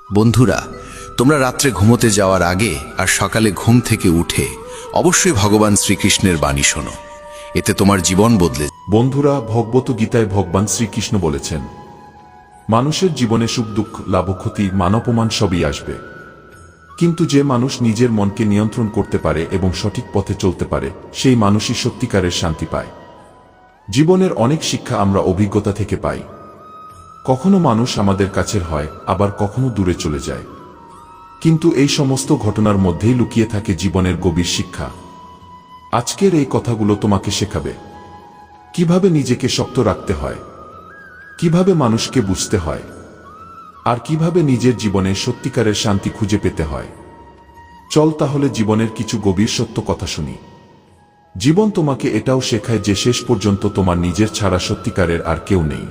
বন্ধুরা, তোমরা রাত্রে ঘুমোতে যাওয়ার আগে আর সকালে ঘুম থেকে উঠে অবশ্যই ভগবান শ্রীকৃষ্ণের বাণী শোনো। এতে তোমার জীবন বদলে। বন্ধুরা, ভগবত গীতায় ভগবান শ্রীকৃষ্ণ বলেছেন, মানুষের জীবনে সুখ দুঃখ লাভ ক্ষতি মান অপমান সবই আসবে, কিন্তু যে মানুষ নিজের মনকে নিয়ন্ত্রণ করতে পারে এবং সঠিক পথে চলতে পারে সেই মানুষই সত্যিকারের শান্তি পায়। জীবনের অনেক শিক্ষা আমরা অভিজ্ঞতা থেকে পাই। কখনো মানুষ আমাদের কাছের হয়, আবার কখনো দূরে চলে যায়, কিন্তু এই সমস্ত ঘটনার মধ্যেই লুকিয়ে থাকে জীবনের গভীর শিক্ষা। আজকের এই কথাগুলো তোমাকে শেখাবে কিভাবে নিজেকে শক্ত রাখতে হয়, কিভাবে মানুষকে বুঝতে হয়, আর কিভাবে নিজের জীবনে সত্যিকারের শান্তি খুঁজে পেতে হয়। চল তাহলে জীবনের কিছু গভীর সত্য কথা শুনি। জীবন তোমাকে এটাও শেখায় যে শেষ পর্যন্ত তোমার নিজের ছাড়া সত্যিকারের আর কেউ নেই।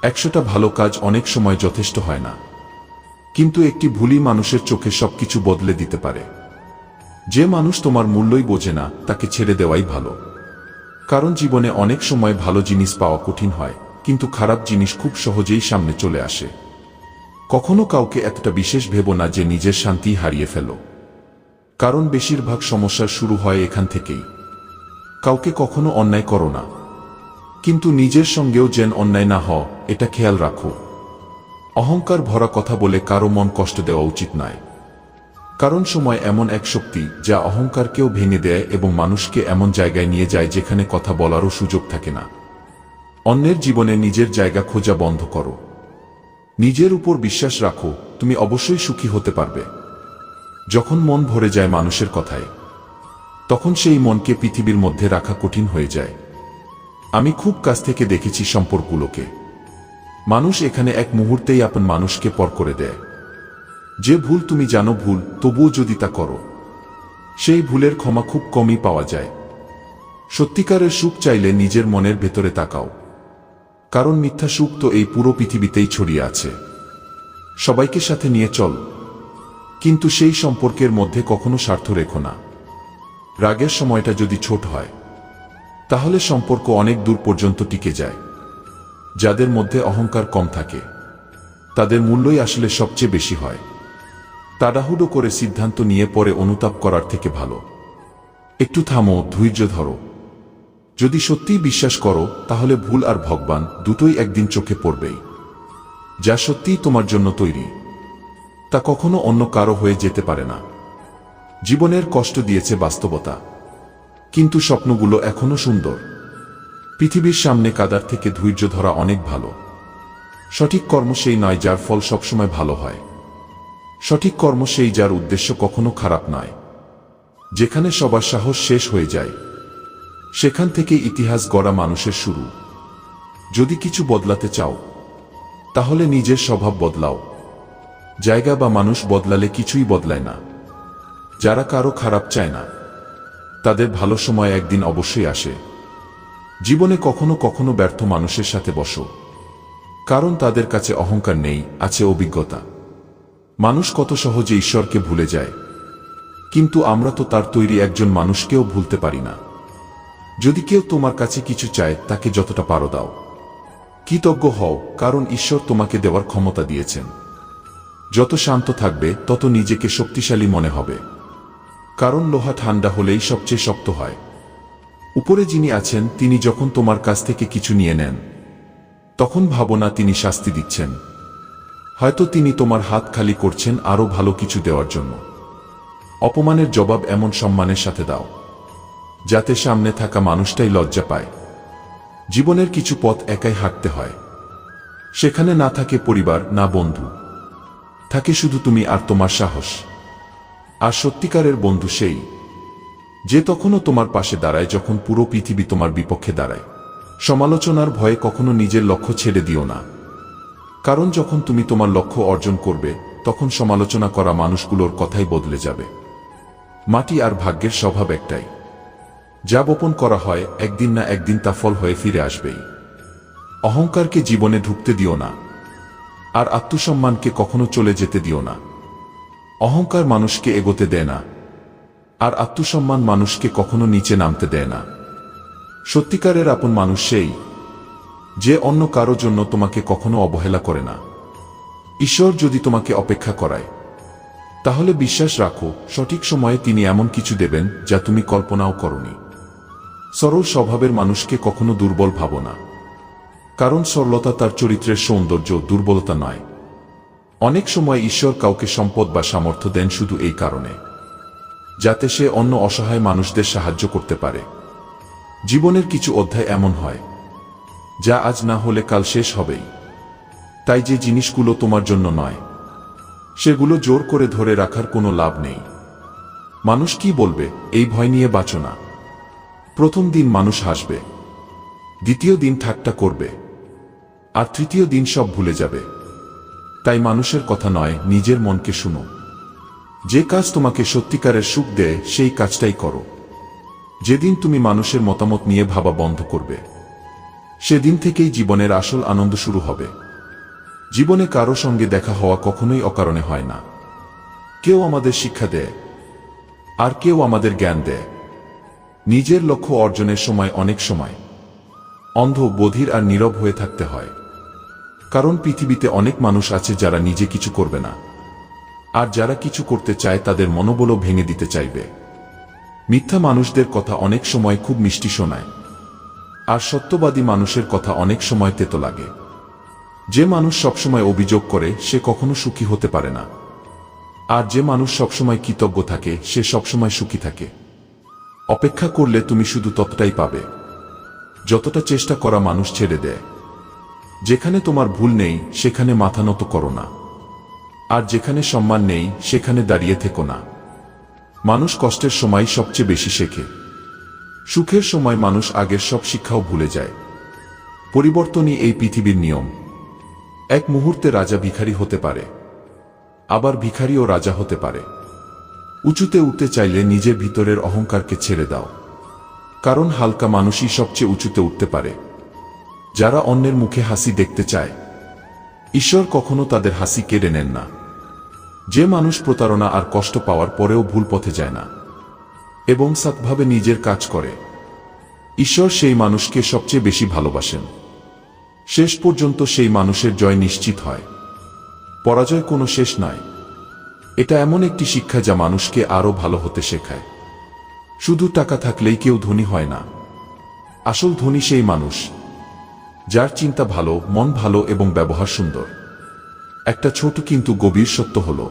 100টা ভালো কাজ অনেক সময় যথেষ্ট হয় না, কিন্তু একটি ভুলই মানুষের চোখে সবকিছু বদলে দিতে পারে। যে মানুষ তোমার মূল্যই বোঝে না তাকে ছেড়ে দেওয়াই ভালো, কারণ জীবনে অনেক সময় ভালো জিনিস পাওয়া কঠিন হয়, কিন্তু খারাপ জিনিস খুব সহজেই সামনে চলে আসে। কখনো কাউকে এতটা বিশেষ ভেবো না যে নিজের শান্তি হারিয়ে ফেলো, কারণ বেশিরভাগ সমস্যা শুরু হয় এখান থেকেই। কাউকে কখনো অন্যায় করো না, কিন্তু নিজের সঙ্গেও যেন অন্যায় না হয় এটা খেয়াল রাখো। অহংকার ভরা কথা বলে কারো মন কষ্ট দেওয়া উচিত নয়, কারণ সময় এমন এক শক্তি যা অহংকারকেও ভেঙে দেয় এবং মানুষকে এমন জায়গায় নিয়ে যায় যেখানে কথা বলারও সুযোগ থাকে না। অন্যের জীবনে নিজের জায়গা খোঁজা বন্ধ করো। নিজের উপর বিশ্বাস রাখো, তুমি অবশ্যই সুখী হতে পারবে। যখন মন ভরে যায় মানুষের কথায়, তখন সেই মনকে পৃথিবীর মধ্যে রাখা কঠিন হয়ে যায়। আমি খুব কাছ থেকে দেখেছি সম্পর্কগুলোকে। মানুষ এখানে এক মুহূর্তেই আপন মানুষকে পর করে দেয়। যে ভুল তুমি জানো ভুল, তবুও যদি তা করো, সেই ভুলের ক্ষমা খুব কমই পাওয়া যায়। সত্যিকারের সুখ চাইলে নিজের মনের ভেতরে তাকাও, কারণ মিথ্যা সুখ তো এই পুরো পৃথিবীতেই ছড়িয়ে আছে। সবাইকে সাথে নিয়ে চল, কিন্তু সেই সম্পর্কের মধ্যে কখনো স্বার্থ রেখো না। রাগের সময়টা যদি ছোট হয়, তাহলে সম্পর্ক অনেক দূর পর্যন্ত টিকে যায়। যাদের মধ্যে অহংকার কম থাকে, তাদের মূল্যই আসলে সবচেয়ে বেশি হয়। তাড়াহুড়ো করে সিদ্ধান্ত নিয়ে পরে অনুতাপ করার থেকে ভালো একটু থামো, ধৈর্য ধরো। যদি সত্যিই বিশ্বাস করো, তাহলে ভুল আর ভগবান দুটোই একদিন চোখে পড়বেই। যা সত্যিই তোমার জন্য তৈরি, তা কখনো অন্য কারো হয়ে যেতে পারে না। জীবনের কষ্ট দিয়েছে বাস্তবতা, কিন্তু স্বপ্নগুলো এখনো সুন্দর। পৃথিবীর সামনে কাদার থেকে ধৈর্য ধরা অনেক ভালো। সঠিক কর্ম সেই নয় যার ফল সবসময় ভালো হয়। সঠিক কর্ম সেই যার উদ্দেশ্য কখনো খারাপ নয়। যেখানে সবার সাহস শেষ হয়ে যায়, সেখান থেকে ইতিহাস গড়া মানুষের শুরু। যদি কিছু বদলাতে চাও, তাহলে নিজের স্বভাব বদলাও। জায়গা বা মানুষ বদলালে কিছুই বদলায় না। যারা কারো খারাপ চায় না, তাদের ভালো সময় একদিন অবশ্যই আসে। জীবনে কখনো কখনো ব্যর্থ মানুষের সাথে বসো, কারণ তাদের কাছে অহংকার নেই, আছে অভিজ্ঞতা। মানুষ কত সহজে ঈশ্বরকে ভুলে যায়, কিন্তু আমরা তো তার তৈরি একজন মানুষকেও ভুলতে পারি না। যদি কেউ তোমার কাছে কিছু চায়, তাকে যতটা পারো দাও। কৃতজ্ঞ হও, কারণ ঈশ্বর তোমাকে দেওয়ার ক্ষমতা দিয়েছেন। যত শান্ত থাকবে, তত নিজেকে শক্তিশালী মনে হবে, কারণ লোহা ঠান্ডা হলেই সবচেয়ে শক্ত হয়। উপরে যিনি আছেন, তিনি যখন তোমার কাছ থেকে কিছু নিয়ে নেন, তখন ভাবো না তিনি শাস্তি দিচ্ছেন। হয়তো তিনি তোমার হাত খালি করছেন আরো ভালো কিছু দেওয়ার জন্য। অপমানের জবাব এমন সম্মানের সাথে দাও, যাতে সামনে থাকা মানুষটাই লজ্জা পায়। জীবনের কিছু পথ একাই হাঁটতে হয়। সেখানে না থাকে পরিবার, না বন্ধু, থাকে শুধু তুমি আর তোমার সাহস। আর সত্যিকারের বন্ধু সেই যে তখনও তোমার পাশে দাঁড়ায় যখন পুরো পৃথিবী তোমার বিপক্ষে দাঁড়ায়। সমালোচনার ভয়ে কখনো নিজের লক্ষ্য ছেড়ে দিও না, কারণ যখন তুমি তোমার লক্ষ্য অর্জন করবে, তখন সমালোচনা করা মানুষগুলোর কথাই বদলে যাবে। মাটি আর ভাগ্যের স্বভাব একটাই, যা বপন করা হয় একদিন না একদিন তা ফল হয়ে ফিরে আসবেই। অহংকারকে জীবনে ঢুকতে দিও না, আর আত্মসম্মানকে কখনো চলে যেতে দিও না। অহংকার মানুষকে এগোতে দেয় না, আর আত্মসম্মান মানুষকে কখনো নিচে নামতে দেয় না। সত্যিকারের আপন মানুষ সেই যে অন্য কারো জন্য তোমাকে কখনো অবহেলা করে না। ঈশ্বর যদি তোমাকে অপেক্ষা করায়, তাহলে বিশ্বাস রাখো সঠিক সময়ে তিনি এমন কিছু দেবেন যা তুমি কল্পনাও করনি। সরল স্বভাবের মানুষকে কখনো দুর্বল ভাবো না, কারণ সরলতা তার চরিত্রের সৌন্দর্য, দুর্বলতা নয়। অনেক সময় ঈশ্বর কাউকে সম্পদ বা সামর্থ্য দেন শুধু এই কারণে, যাতে সে অন্য অসহায় মানুষদের সাহায্য করতে পারে। জীবনের কিছু অধ্যায় এমন হয় যা আজ না হলে কাল শেষ হবেই। তাই যে জিনিসগুলো তোমার জন্য নয়, সেগুলো জোর করে ধরে রাখার কোনো লাভ নেই। মানুষ কি বলবে এই ভয় নিয়ে বাঁচো না। প্রথম দিন মানুষ হাসবে, দ্বিতীয় দিন ঠাট্টা করবে, আর তৃতীয় দিন সব ভুলে যাবে। তাই মানুষের কথা নয়, নিজের মনকে শুনো। যে কাজ তোমাকে সত্যিকারের সুখ দেয় সেই কাজটাই করো। যেদিন তুমি মানুষের মতামত নিয়ে ভাবা বন্ধ করবে, সেদিন থেকেই জীবনের আসল আনন্দ শুরু হবে। জীবনে কারো সঙ্গে দেখা হওয়া কখনোই অকারণে হয় না। কেউ আমাদের শিক্ষা দেয়, আর কেউ আমাদের জ্ঞান দেয়। নিজের লক্ষ্য অর্জনের সময় অনেক সময় অন্ধ, বধির আর নীরব হয়ে থাকতে হয়। কারণ পৃথিবীতে অনেক মানুষ আছে যারা নিজে কিছু করবে না, আর যারা কিছু করতে চায় তাদের মনোবলও ভেঙে দিতে চাইবে। মিথ্যা মানুষদের কথা অনেক সময় খুব মিষ্টি শোনায়, আর সত্যবাদী মানুষের কথা অনেক সময় তেতো লাগে। যে মানুষ সবসময় অভিযোগ করে সে কখনো সুখী হতে পারে না, আর যে মানুষ সবসময় কৃতজ্ঞ থাকে সে সবসময় সুখী থাকে। অপেক্ষা করলে তুমি শুধু ততটাই পাবে যতটা চেষ্টা করা মানুষ ছেড়ে দেয়। যেখানে তোমার ভুল নেই সেখানে মাথা নত করো না, আর যেখানে সম্মান নেই সেখানে দাঁড়িয়ে থেকো না। মানুষ কষ্টের সময় সবচেয়ে বেশি শেখে। সুখের সময় মানুষ আগের সব শিক্ষাও ভুলে যায়। পরিবর্তনই এই পৃথিবীর নিয়ম। এক মুহূর্তে রাজা ভিখারি হতে পারে, আবার ভিখারিও রাজা হতে পারে। উঁচুতে উঠতে চাইলে নিজের ভিতরের অহংকারকে ছেড়ে দাও, কারণ হালকা মানুষই সবচেয়ে উঁচুতে উঠতে পারে। যারা অন্যের মুখে হাসি দেখতে চায়, ঈশ্বর কখনো তাদের হাসি কেড়ে নেন না। যে মানুষ প্রতারণা আর কষ্ট পাওয়ার পরেও ভুল পথে যায় না এবং সৎভাবে নিজের কাজ করে, ঈশ্বর সেই মানুষকে সবচেয়ে বেশি ভালোবাসেন। শেষ পর্যন্ত সেই মানুষের জয় নিশ্চিত হয়। পরাজয় কোনো শেষ নয়। এটা এমন একটি শিক্ষা যা মানুষকে আরো ভালো হতে শেখায়। শুধু টাকা থাকলেই কেউ ধনী হয় না। আসল ধনী সেই মানুষ যার চিন্তা ভালো, মন ভালো এবং ব্যবহার সুন্দর। একটা ছোট কিন্তু গভীর সত্য হলো,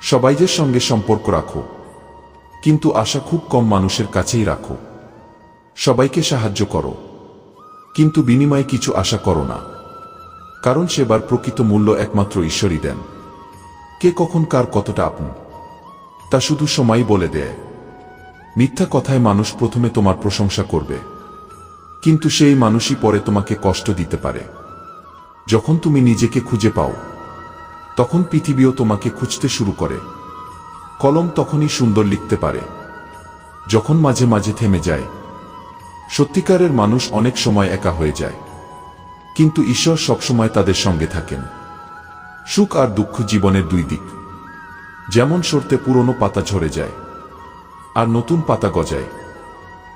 সবাইদের সঙ্গে সম্পর্ক রাখো, কিন্তু আশা খুব কম মানুষের কাছেই রাখো। সবাইকে সাহায্য করো, কিন্তু বিনিময়ে কিছু আশা করো না, কারণ সেবার প্রকৃত মূল্য একমাত্র ঈশ্বরই দেন। কে কখন কার কতটা আপন তা শুধু সময়ই বলে দেয়। মিথ্যা কথায় মানুষ প্রথমে তোমার প্রশংসা করবে, কিন্তু সেই মানুষই পরে তোমাকে কষ্ট দিতে পারে। যখন তুমি নিজেকে খুঁজে পাও, তখন পৃথিবীও তোমাকে খুঁজতে শুরু করে। কলম তখনই সুন্দর লিখতে পারে যখন মাঝে মাঝে থেমে যায়। সত্যিকারের মানুষ অনেক সময় একা হয়ে যায়, কিন্তু ঈশ্বর সবসময় তাদের সঙ্গে থাকেন। সুখ আর দুঃখ জীবনের দুই দিক। যেমন সরতে পুরনো পাতা ঝরে যায় আর নতুন পাতা গজায়,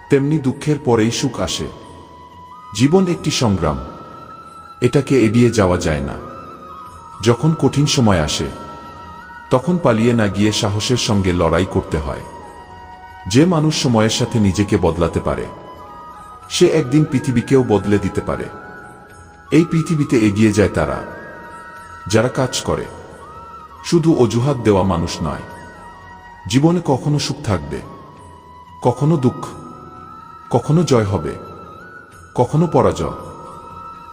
তেমনি দুঃখের পরেই সুখ আসে। জীবন একটি সংগ্রাম, এটাকে এড়িয়ে যাওয়া যায় না। যখন কঠিন সময় আসে, তখন পালিয়ে না গিয়ে সাহসের সঙ্গে লড়াই করতে হয়। যে মানুষ সময়ের সাথে নিজেকে বদলাতে পারে, সে একদিন পৃথিবীকেও বদলে দিতে পারে। এই পৃথিবীতে এগিয়ে যায় তারা যারা কাজ করে, শুধু অজুহাত দেওয়া মানুষ নয়। জীবনে কখনো সুখ থাকবে, কখনো দুঃখ, কখনো জয় হবে, কখনো পরাজয়।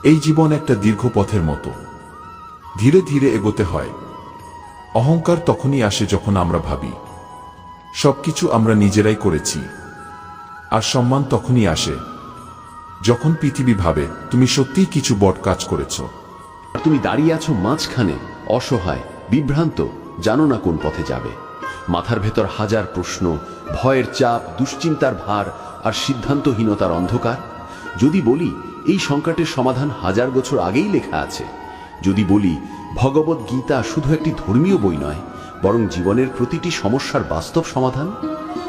এই জীবন একটা দীর্ঘ পথের মতো, ধীরে ধীরে এগোতে হয়। অহংকার তখনই আসে যখন আমরা ভাবি সবকিছু আমরা নিজেরাই করেছি, আর সম্মান তখনই আসে যখন পৃথিবী ভাবে তুমি সত্যিই কিছু বড় কাজ করেছ। তুমি দাঁড়িয়ে আছো মাঝখানে, অসহায়, বিভ্রান্ত, জানো না কোন পথে যাবে। মাথার ভেতর হাজার প্রশ্ন, ভয়ের চাপ, দুশ্চিন্তার ভার আর সিদ্ধান্তহীনতার অন্ধকার। যদি বলি এই সংকটের সমাধান হাজার বছর আগেই লেখা আছে, যদি বলি ভগবত গীতা শুধু একটি ধর্মীয় বই নয়, বরং জীবনের প্রতিটি সমস্যার বাস্তব সমাধান,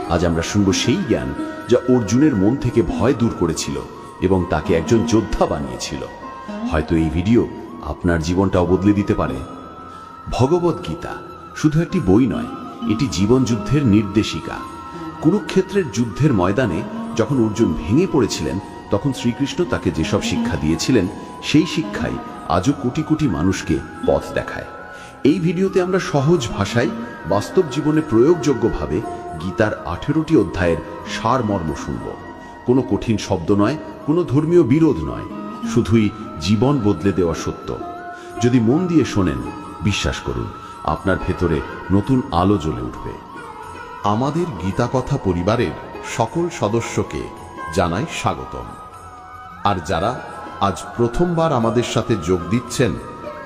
আজ আমরা শুনব সেই জ্ঞান যা অর্জুনের মন থেকে ভয় দূর করেছিল এবং তাকে একজন যোদ্ধা বানিয়েছিল। হয়তো এই ভিডিও আপনার জীবনটাও বদলে দিতে পারে। ভগবদ্গীতা শুধু একটি বই নয়, এটি জীবনযুদ্ধের নির্দেশিকা। কুরুক্ষেত্রের যুদ্ধের ময়দানে যখন অর্জুন ভেঙে পড়েছিলেন, তখন শ্রীকৃষ্ণ তাকে যেসব শিক্ষা দিয়েছিলেন, সেই শিক্ষাই আজও কোটি কোটি মানুষকে পথ দেখায়। এই ভিডিওতে আমরা সহজ ভাষায় বাস্তব জীবনে প্রয়োগযোগ্যভাবে গীতার 18টি অধ্যায়ের সারমর্ম শুনব। কোনো কঠিন শব্দ নয়, কোনো ধর্মীয় বিরোধ নয়, শুধুই জীবন বদলে দেওয়া সত্য। যদি মন দিয়ে শোনেন, বিশ্বাস করুন, আপনার ভেতরে নতুন আলো জ্বলে উঠবে। আমাদের গীতাকথা পরিবারের সকল সদস্যকে জানাই স্বাগতম। আর যারা আজ প্রথমবার আমাদের সাথে যোগ দিচ্ছেন,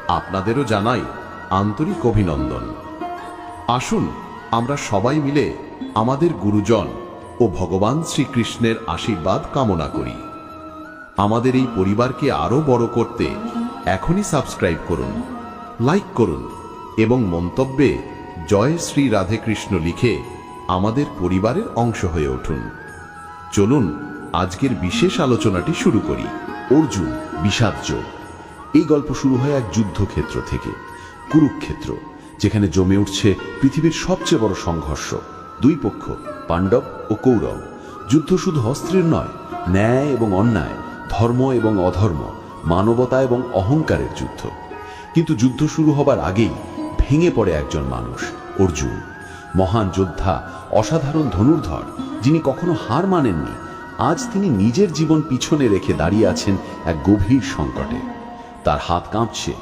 আপনাদেরও জানাই আন্তরিক অভিনন্দন। আসুন আমরা সবাই মিলে আমাদের গুরুজন ও ভগবান শ্রীকৃষ্ণের আশীর্বাদ কামনা করি। আমাদের এই পরিবারকে আরও বড় করতে এখনই সাবস্ক্রাইব করুন, লাইক করুন এবং মন্তব্যে জয় শ্রী রাধে কৃষ্ণ লিখে আমাদের পরিবারের অংশ হয়ে উঠুন। চলুন আজকের বিশেষ আলোচনাটি শুরু করি। অর্জুন বিষাদ যোগ। এই গল্প শুরু হয় এক যুদ্ধক্ষেত্র থেকে, কুরুক্ষেত্র, যেখানে জমে উঠছে পৃথিবীর সবচেয়ে বড় সংঘর্ষ। দুই পক্ষ, পাণ্ডব ও কৌরব। যুদ্ধ শুধু অস্ত্রের নয়, ন্যায় এবং অন্যায়, ধর্ম এবং অধর্ম, মানবতা এবং অহংকারের যুদ্ধ। কিন্তু যুদ্ধ শুরু হবার আগেই ভেঙে পড়ে একজন মানুষ, অর্জুন। মহান যোদ্ধা, অসাধারণ ধনুর্ধর, যিনি কখনো হার মানেননি, আজ তিনি নিজের জীবন পিছনে রেখে দাঁড়িয়ে আছেন এক গভীর সংকটে। তার হাত কাঁপছে,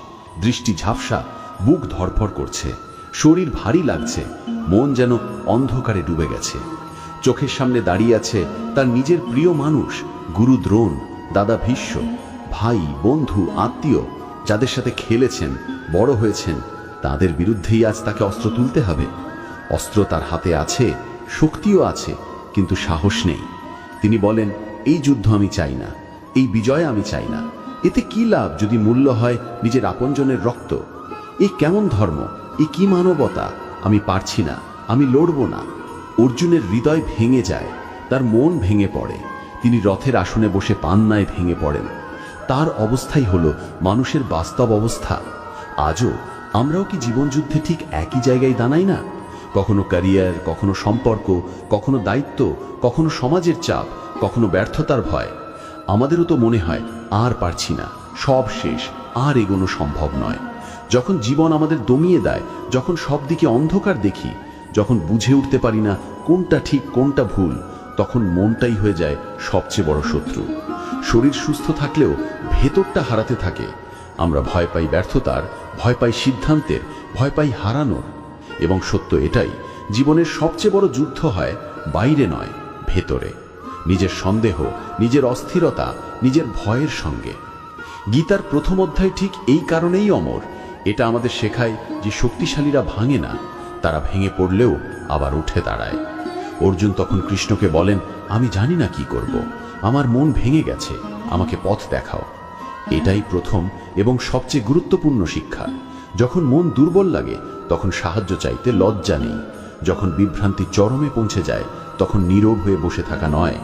দৃষ্টি ঝাপসা, বুক ধড়ফড় করছে, শরীর ভারী লাগছে, মন যেন অন্ধকারে ডুবে গেছে। চোখের সামনে দাঁড়িয়ে আছে তার নিজের প্রিয় মানুষ, গুরু দ্রোণ, দাদা ভীষ্ম, ভাই, বন্ধু, আত্মীয়, যাদের সাথে খেলেছেন, বড় হয়েছেন। তাদের বিরুদ্ধেই আজ তাকে অস্ত্র তুলতে হবে। অস্ত্র তার হাতে আছে, শক্তিও আছে, কিন্তু সাহস নেই। তিনি বলেন, এই যুদ্ধ আমি চাই না, এই বিজয় আমি চাই না। এতে কি লাভ যদি মূল্য হয় নিজের আপনজনের রক্ত? এই কেমন ধর্ম, এই কি মানবতা? আমি পারছি না, আমি লড়ব না। অর্জুনের হৃদয় ভেঙে যায়, তার মন ভেঙে পড়ে। তিনি রথের আসনে বসে পান্নায় ভেঙে পড়েন। তার অবস্থাই হলো মানুষের বাস্তব অবস্থা। আজও আমরাও কি জীবনযুদ্ধে ঠিক একই জায়গায় দাঁড়াই না? কখনো ক্যারিয়ার, কখনো সম্পর্ক, কখনো দায়িত্ব, কখনো সমাজের চাপ, কখনো ব্যর্থতার ভয়। আমাদেরও তো মনে হয় আর পারছি না, সব শেষ, আর এগোনো সম্ভব নয়। যখন জীবন আমাদের দমিয়ে দেয়, যখন সব দিকে অন্ধকার দেখি, যখন বুঝে উঠতে পারি না কোনটা ঠিক কোনটা ভুল, তখন মনটাই হয়ে যায় সবচেয়ে বড় শত্রু। শরীর সুস্থ থাকলেও ভেতরটা হারাতে থাকে। আমরা ভয় পাই ব্যর্থতার, ভয় পাই সিদ্ধান্তের, ভয় পাই হারানোর। এবং সত্য এটাই, জীবনের সবচেয়ে বড় যুদ্ধ হয় বাইরে নয়, ভেতরে। নিজের সন্দেহ, নিজের অস্থিরতা, নিজের ভয়ের সঙ্গে। গীতার প্রথম অধ্যায় ঠিক এই কারণেই অমর। এটা আমাদের শেখায় যে শক্তিশালীরা ভাঙে না, তারা ভেঙে পড়লেও আবার উঠে দাঁড়ায়। অর্জুন তখন কৃষ্ণকে বলেন, আমি জানি না কি করব, আমার মন ভেঙে গেছে, আমাকে পথ দেখাও। এটাই প্রথম এবং সবচেয়ে গুরুত্বপূর্ণ শিক্ষা। যখন মন দুর্বল লাগে, তখন সাহায্য চাইতে লজ্জা নেই। যখন বিভ্রান্তি চরমে পৌঁছে যায়, তখন নীরব হয়ে বসে থাকা নয়,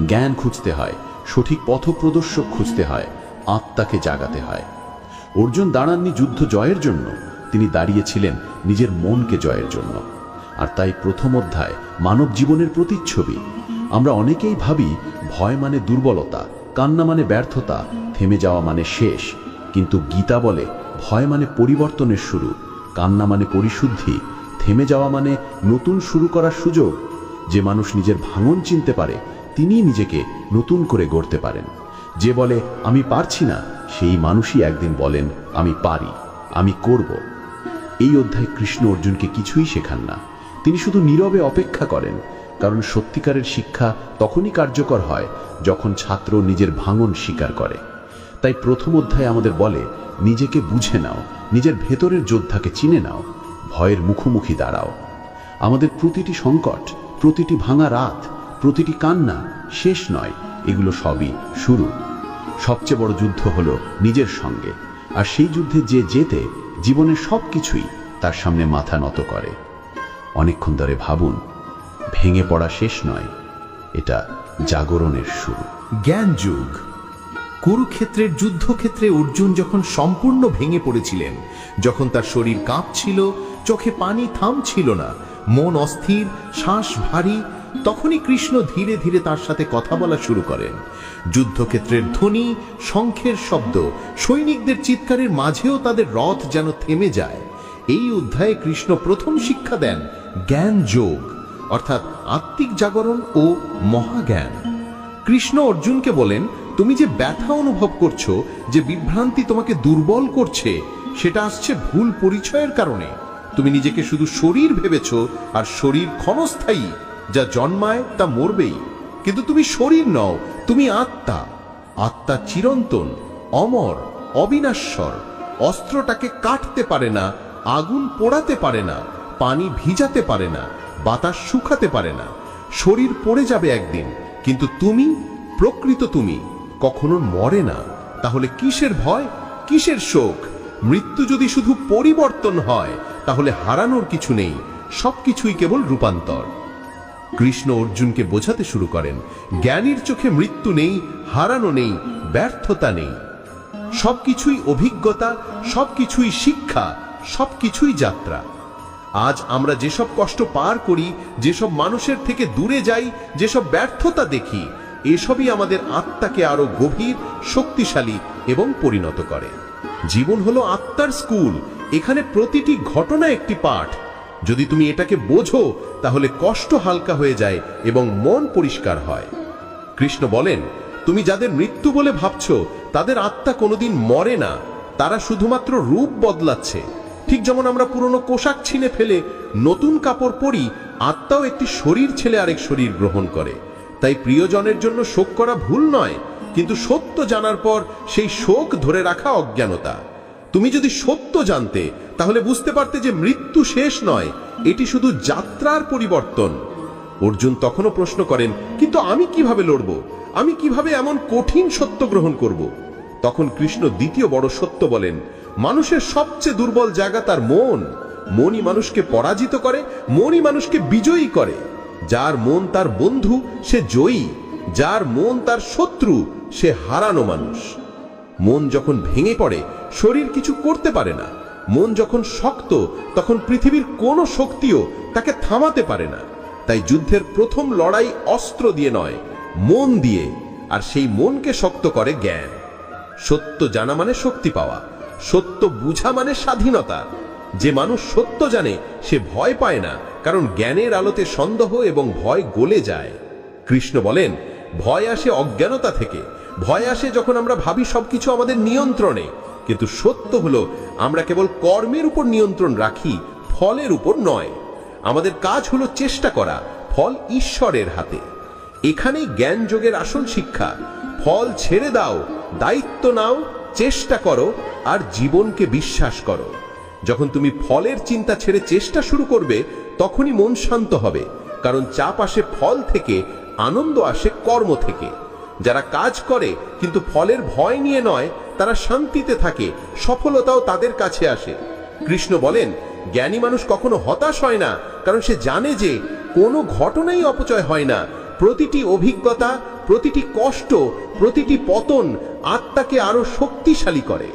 জ্ঞান খুঁজতে হয়, সঠিক পথপ্রদর্শক খুঁজতে হয়, আত্মাকে জাগাতে হয়। অর্জুন দাঁড়াননি যুদ্ধ জয়ের জন্য, তিনি দাঁড়িয়েছিলেন নিজের মনকে জয়ের জন্য। আর তাই প্রথম অধ্যায় মানব জীবনের প্রতিচ্ছবি। আমরা অনেকেই ভাবি ভয় মানে দুর্বলতা, কান্না মানে ব্যর্থতা, থেমে যাওয়া মানে শেষ। কিন্তু গীতা বলে ভয় মানে পরিবর্তনের শুরু, কান্না মানে পরিশুদ্ধি, থেমে যাওয়া মানে নতুন শুরু করার সুযোগ। যে মানুষ নিজের ভাঙন চিনতে পারে, তিনিই নিজেকে নতুন করে গড়তে পারেন। যে বলে আমি পারছি না, সেই মানুষই একদিন বলেন আমি পারি, আমি করব। এই অধ্যায় কৃষ্ণ অর্জুনকে কিছুই শেখান না, তিনি শুধু নীরবে অপেক্ষা করেন। কারণ সত্যিকারের শিক্ষা তখনই কার্যকর হয় যখন ছাত্র নিজের ভাঙন স্বীকার করে। তাই প্রথম অধ্যায় আমাদের বলে, নিজেকে বুঝে নাও, নিজের ভেতরের যোদ্ধাকে চিনে নাও, ভয়ের মুখোমুখি দাঁড়াও। আমাদের প্রতিটি সংকট, প্রতিটি ভাঙা রাত, প্রতিটি কান্না শেষ নয়, এগুলো সবই শুরু। সবচেয়ে বড় যুদ্ধ হলো নিজের সঙ্গে, আর সেই যুদ্ধে যে জেতে, জীবনের সব কিছুই তার সামনে মাথা নত করে। অনেকক্ষণ ধরে ভাবুন, ভেঙে পড়া শেষ নয়, এটা জাগরণের শুরু। জ্ঞান যুগ। কুরুক্ষেত্রের যুদ্ধক্ষেত্রে অর্জুন যখন সম্পূর্ণ ভেঙে পড়েছিলেন, যখন তার শরীর কাঁপছিল, চোখে পানি থামছিল না, মন অস্থির, শ্বাস ভারী, তখনই কৃষ্ণ ধীরে ধীরে তার সাথে কথা বলা শুরু করেন। যুদ্ধক্ষেত্রের ধ্বনি, শঙ্খের শব্দ, সৈনিকদের চিৎকারের মাঝেও তাদের রথ যেন থেমে যায়। এই অধ্যায়ে কৃষ্ণ প্রথম শিক্ষা দেন জ্ঞান যোগ, অর্থাৎ আত্মিক জাগরণ ও মহাজ্ঞান। কৃষ্ণ অর্জুনকে বলেন, তুমি যে ব্যথা অনুভব করছো, যে বিভ্রান্তি তোমাকে দুর্বল করছে, সেটা আসছে ভুল পরিচয়ের কারণে। তুমি নিজেকে শুধু শরীর ভেবেছো, আর শরীর ক্ষণস্থায়ী, যা জন্মায় তা মরবেই। কিন্তু তুমি শরীর নও, তুমি আত্মা। আত্মা চিরন্তন, অমর, অবিনাশ্বর। অস্ত্রটাকে কাটতে পারে না, আগুন পোড়াতে পারে না, পানি ভিজাতে পারে না, বাতাস শুকাতে পারে না। শরীর পড়ে যাবে একদিন, কিন্তু তুমি, প্রকৃত তুমি, কখনো মরে না। তাহলে কিসের ভয়, কিসের শোক? মৃত্যু যদি শুধু পরিবর্তন হয়, তাহলে হারানোর কিছু নেই, সবকিছুই কেবল রূপান্তর। কৃষ্ণ অর্জুনকে বোঝাতে শুরু করেন, জ্ঞানীর চোখে মৃত্যু নেই, হারানো নেই, ব্যর্থতা নেই। সবকিছুই অভিজ্ঞতা, সবকিছুই শিক্ষা, সবকিছুই যাত্রা। আজ আমরা যেসব কষ্ট পার করি, যেসব মানুষের থেকে দূরে যাই, যেসব ব্যর্থতা দেখি, এসবই আমাদের আত্মাকে আরো গভীর, শক্তিশালী এবং পরিণত করে। জীবন হলো আত্মার স্কুল, এখানে প্রতিটি ঘটনা একটি পাঠ। যদি তুমি এটাকে বোঝো, তাহলে কষ্ট হালকা হয়ে যায় এবং মন পরিষ্কার হয়। কৃষ্ণ বলেন, তুমি যাদের মৃত্যু বলে ভাবছো, তাদের আত্মা কোনোদিন মরে না, তারা শুধুমাত্র রূপ বদলাচ্ছে। ঠিক যেমন আমরা পুরনো পোশাক ছিঁড়ে ফেলে নতুন কাপড় পরি, আত্মাও একটি শরীর ছেড়ে আরেক শরীর গ্রহণ করে। তাই প্রিয়জনের জন্য শোক করা ভুল নয়, কিন্তু সত্য জানার পর সেই শোক ধরে রাখা অজ্ঞানতা। তুমি যদি সত্য জানতে, তাহলে বুঝতে পারতে যে মৃত্যু শেষ নয়, এটি শুধু যাত্রার পরিবর্তন। অর্জুন তখনও প্রশ্ন করেন, কিন্তু আমি কিভাবে লড়ব? আমি কিভাবে এমন কঠিন সত্য গ্রহণ করব? তখন কৃষ্ণ দ্বিতীয় বড় সত্য বলেন, মানুষের সবচেয়ে দুর্বল জায়গা তার মন। মনই মানুষকে পরাজিত করে, মনই মানুষকে বিজয়ী করে। যার মন তার বন্ধু, সে জয়ী। যার মন তার শত্রু, সে হারানো মানুষ। মন যখন ভেঙে পড়ে, শরীর কিছু করতে পারে না। মন যখন শক্ত, তখন পৃথিবীর কোনো শক্তিও তাকে থামাতে পারে না। তাই যুদ্ধের প্রথম লড়াই অস্ত্র দিয়ে নয়, মন দিয়ে। আর সেই মনকে শক্ত করে জ্ঞান। সত্য জানা মানে শক্তি পাওয়া, সত্য বুঝা মানে স্বাধীনতা। যে মানুষ সত্য জানে, সে ভয় পায় না, কারণ জ্ঞানের আলোতে সন্দেহ এবং ভয় গলে যায়। কৃষ্ণ বলেন, ভয় আসে অজ্ঞানতা থেকে। ভয় আসে যখন আমরা ভাবি সবকিছু আমাদের নিয়ন্ত্রণে। কিন্তু সত্য হলো, আমরা কেবল কর্মের উপর নিয়ন্ত্রণ রাখি, ফলের উপর নয়। আমাদের কাজ হলো চেষ্টা করা, ফল ঈশ্বরের হাতে। এখানেই জ্ঞান যোগের আসল শিক্ষা। ফল ছেড়ে দাও, দায়িত্ব নাও, চেষ্টা করো, আর জীবনকে বিশ্বাস করো। যখন তুমি ফলের চিন্তা ছেড়ে চেষ্টা শুরু করবে, তখনই মন শান্ত হবে। কারণ চাপ আসে ফল থেকে, আনন্দ আসে কর্ম থেকে। যারা কাজ করে কিন্তু ফলের ভয় নিয়ে নয়, তারা শান্তিতে থাকে, সফলতাও তাদের কাছে আসে। কৃষ্ণ বলেন, জ্ঞানী মানুষ কখনো হতাশ হয় না, কারণ সে জানে যে কোনো ঘটনাই অপচয় হয় না। প্রতিটি অভিজ্ঞতা, প্রতিটি কষ্ট, প্রতিটি পতন আত্মাকে আরো শক্তিশালী করে।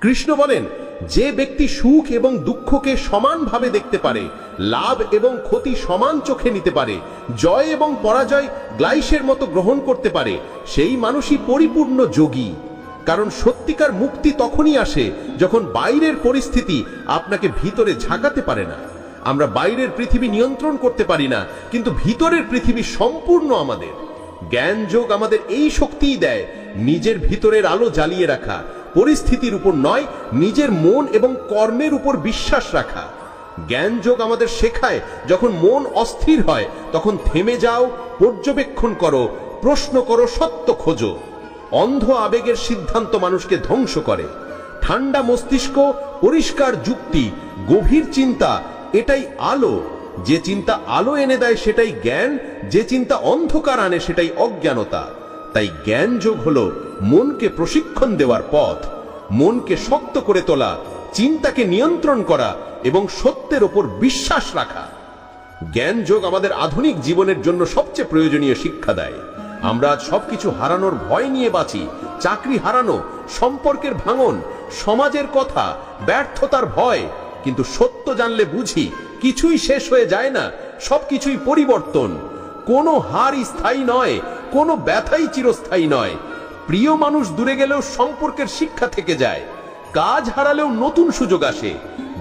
কৃষ্ণ বলেন, যে ব্যক্তি সুখ এবং দুঃখকে সমানভাবে দেখতে পারে, লাভ এবং ক্ষতি সমান চোখে নিতে পারে, জয় এবং পরাজয় গ্লাইসের মতো গ্রহণ করতে পারে, সেই মানুষই পরিপূর্ণ যোগী। কারণ সত্যিকার মুক্তি তখনই আসে যখন বাইরের পরিস্থিতি আপনাকে ভিতরে ঝাঁকাতে পারে না। আমরা বাইরের পৃথিবী নিয়ন্ত্রণ করতে পারি না, কিন্তু ভিতরের পৃথিবী সম্পূর্ণ আমাদের। জ্ঞান যোগ আমাদের এই শক্তিই দেয়, নিজের ভিতরের আলো জ্বালিয়ে রাখা, পরিস্থিতির উপর নয়, নিজের মন এবং কর্মের উপর বিশ্বাস রাখা। জ্ঞান যোগ আমাদের শেখায়, যখন মন অস্থির হয়, তখন থেমে যাও, পর্যবেক্ষণ করো, প্রশ্ন করো, সত্য খোঁজো। অন্ধ আবেগের সিদ্ধান্ত মানুষকে ধ্বংস করে। ঠান্ডা মস্তিষ্ক, পরিষ্কার যুক্তি, গভীর চিন্তা, এটাই আলো। যে চিন্তা আলো এনে দেয় সেটাই জ্ঞান, যে চিন্তা অন্ধকার আনে সেটাই অজ্ঞানতা। তাই জ্ঞান যোগ হলো মনকে প্রশিক্ষণ দেওয়ার পথ, মনকে শক্ত করে তোলা, চিন্তাকে নিয়ন্ত্রণ করা এবং সত্যের ওপর বিশ্বাস রাখা। জ্ঞান যোগ আমাদের আধুনিক জীবনের জন্য সবচেয়ে প্রয়োজনীয় শিক্ষা দেয়। আমরা আজ সবকিছু হারানোর ভয় নিয়ে বাঁচি। চাকরি হারানো, সম্পর্কের ভাঙন, সমাজের কথা, ব্যর্থতার ভয়। কিন্তু সত্য জানলে বুঝি কিছুই শেষ হয়ে যায় না, সবকিছুই পরিবর্তন। কোনো হারই স্থায়ী নয়, কোনো ব্যথাই চিরস্থায়ী নয়। প্রিয় মানুষ দূরে গেলেও সম্পর্কের শিক্ষা থেকে যায়। কাজ হারালেও নতুন সুযোগ আসে।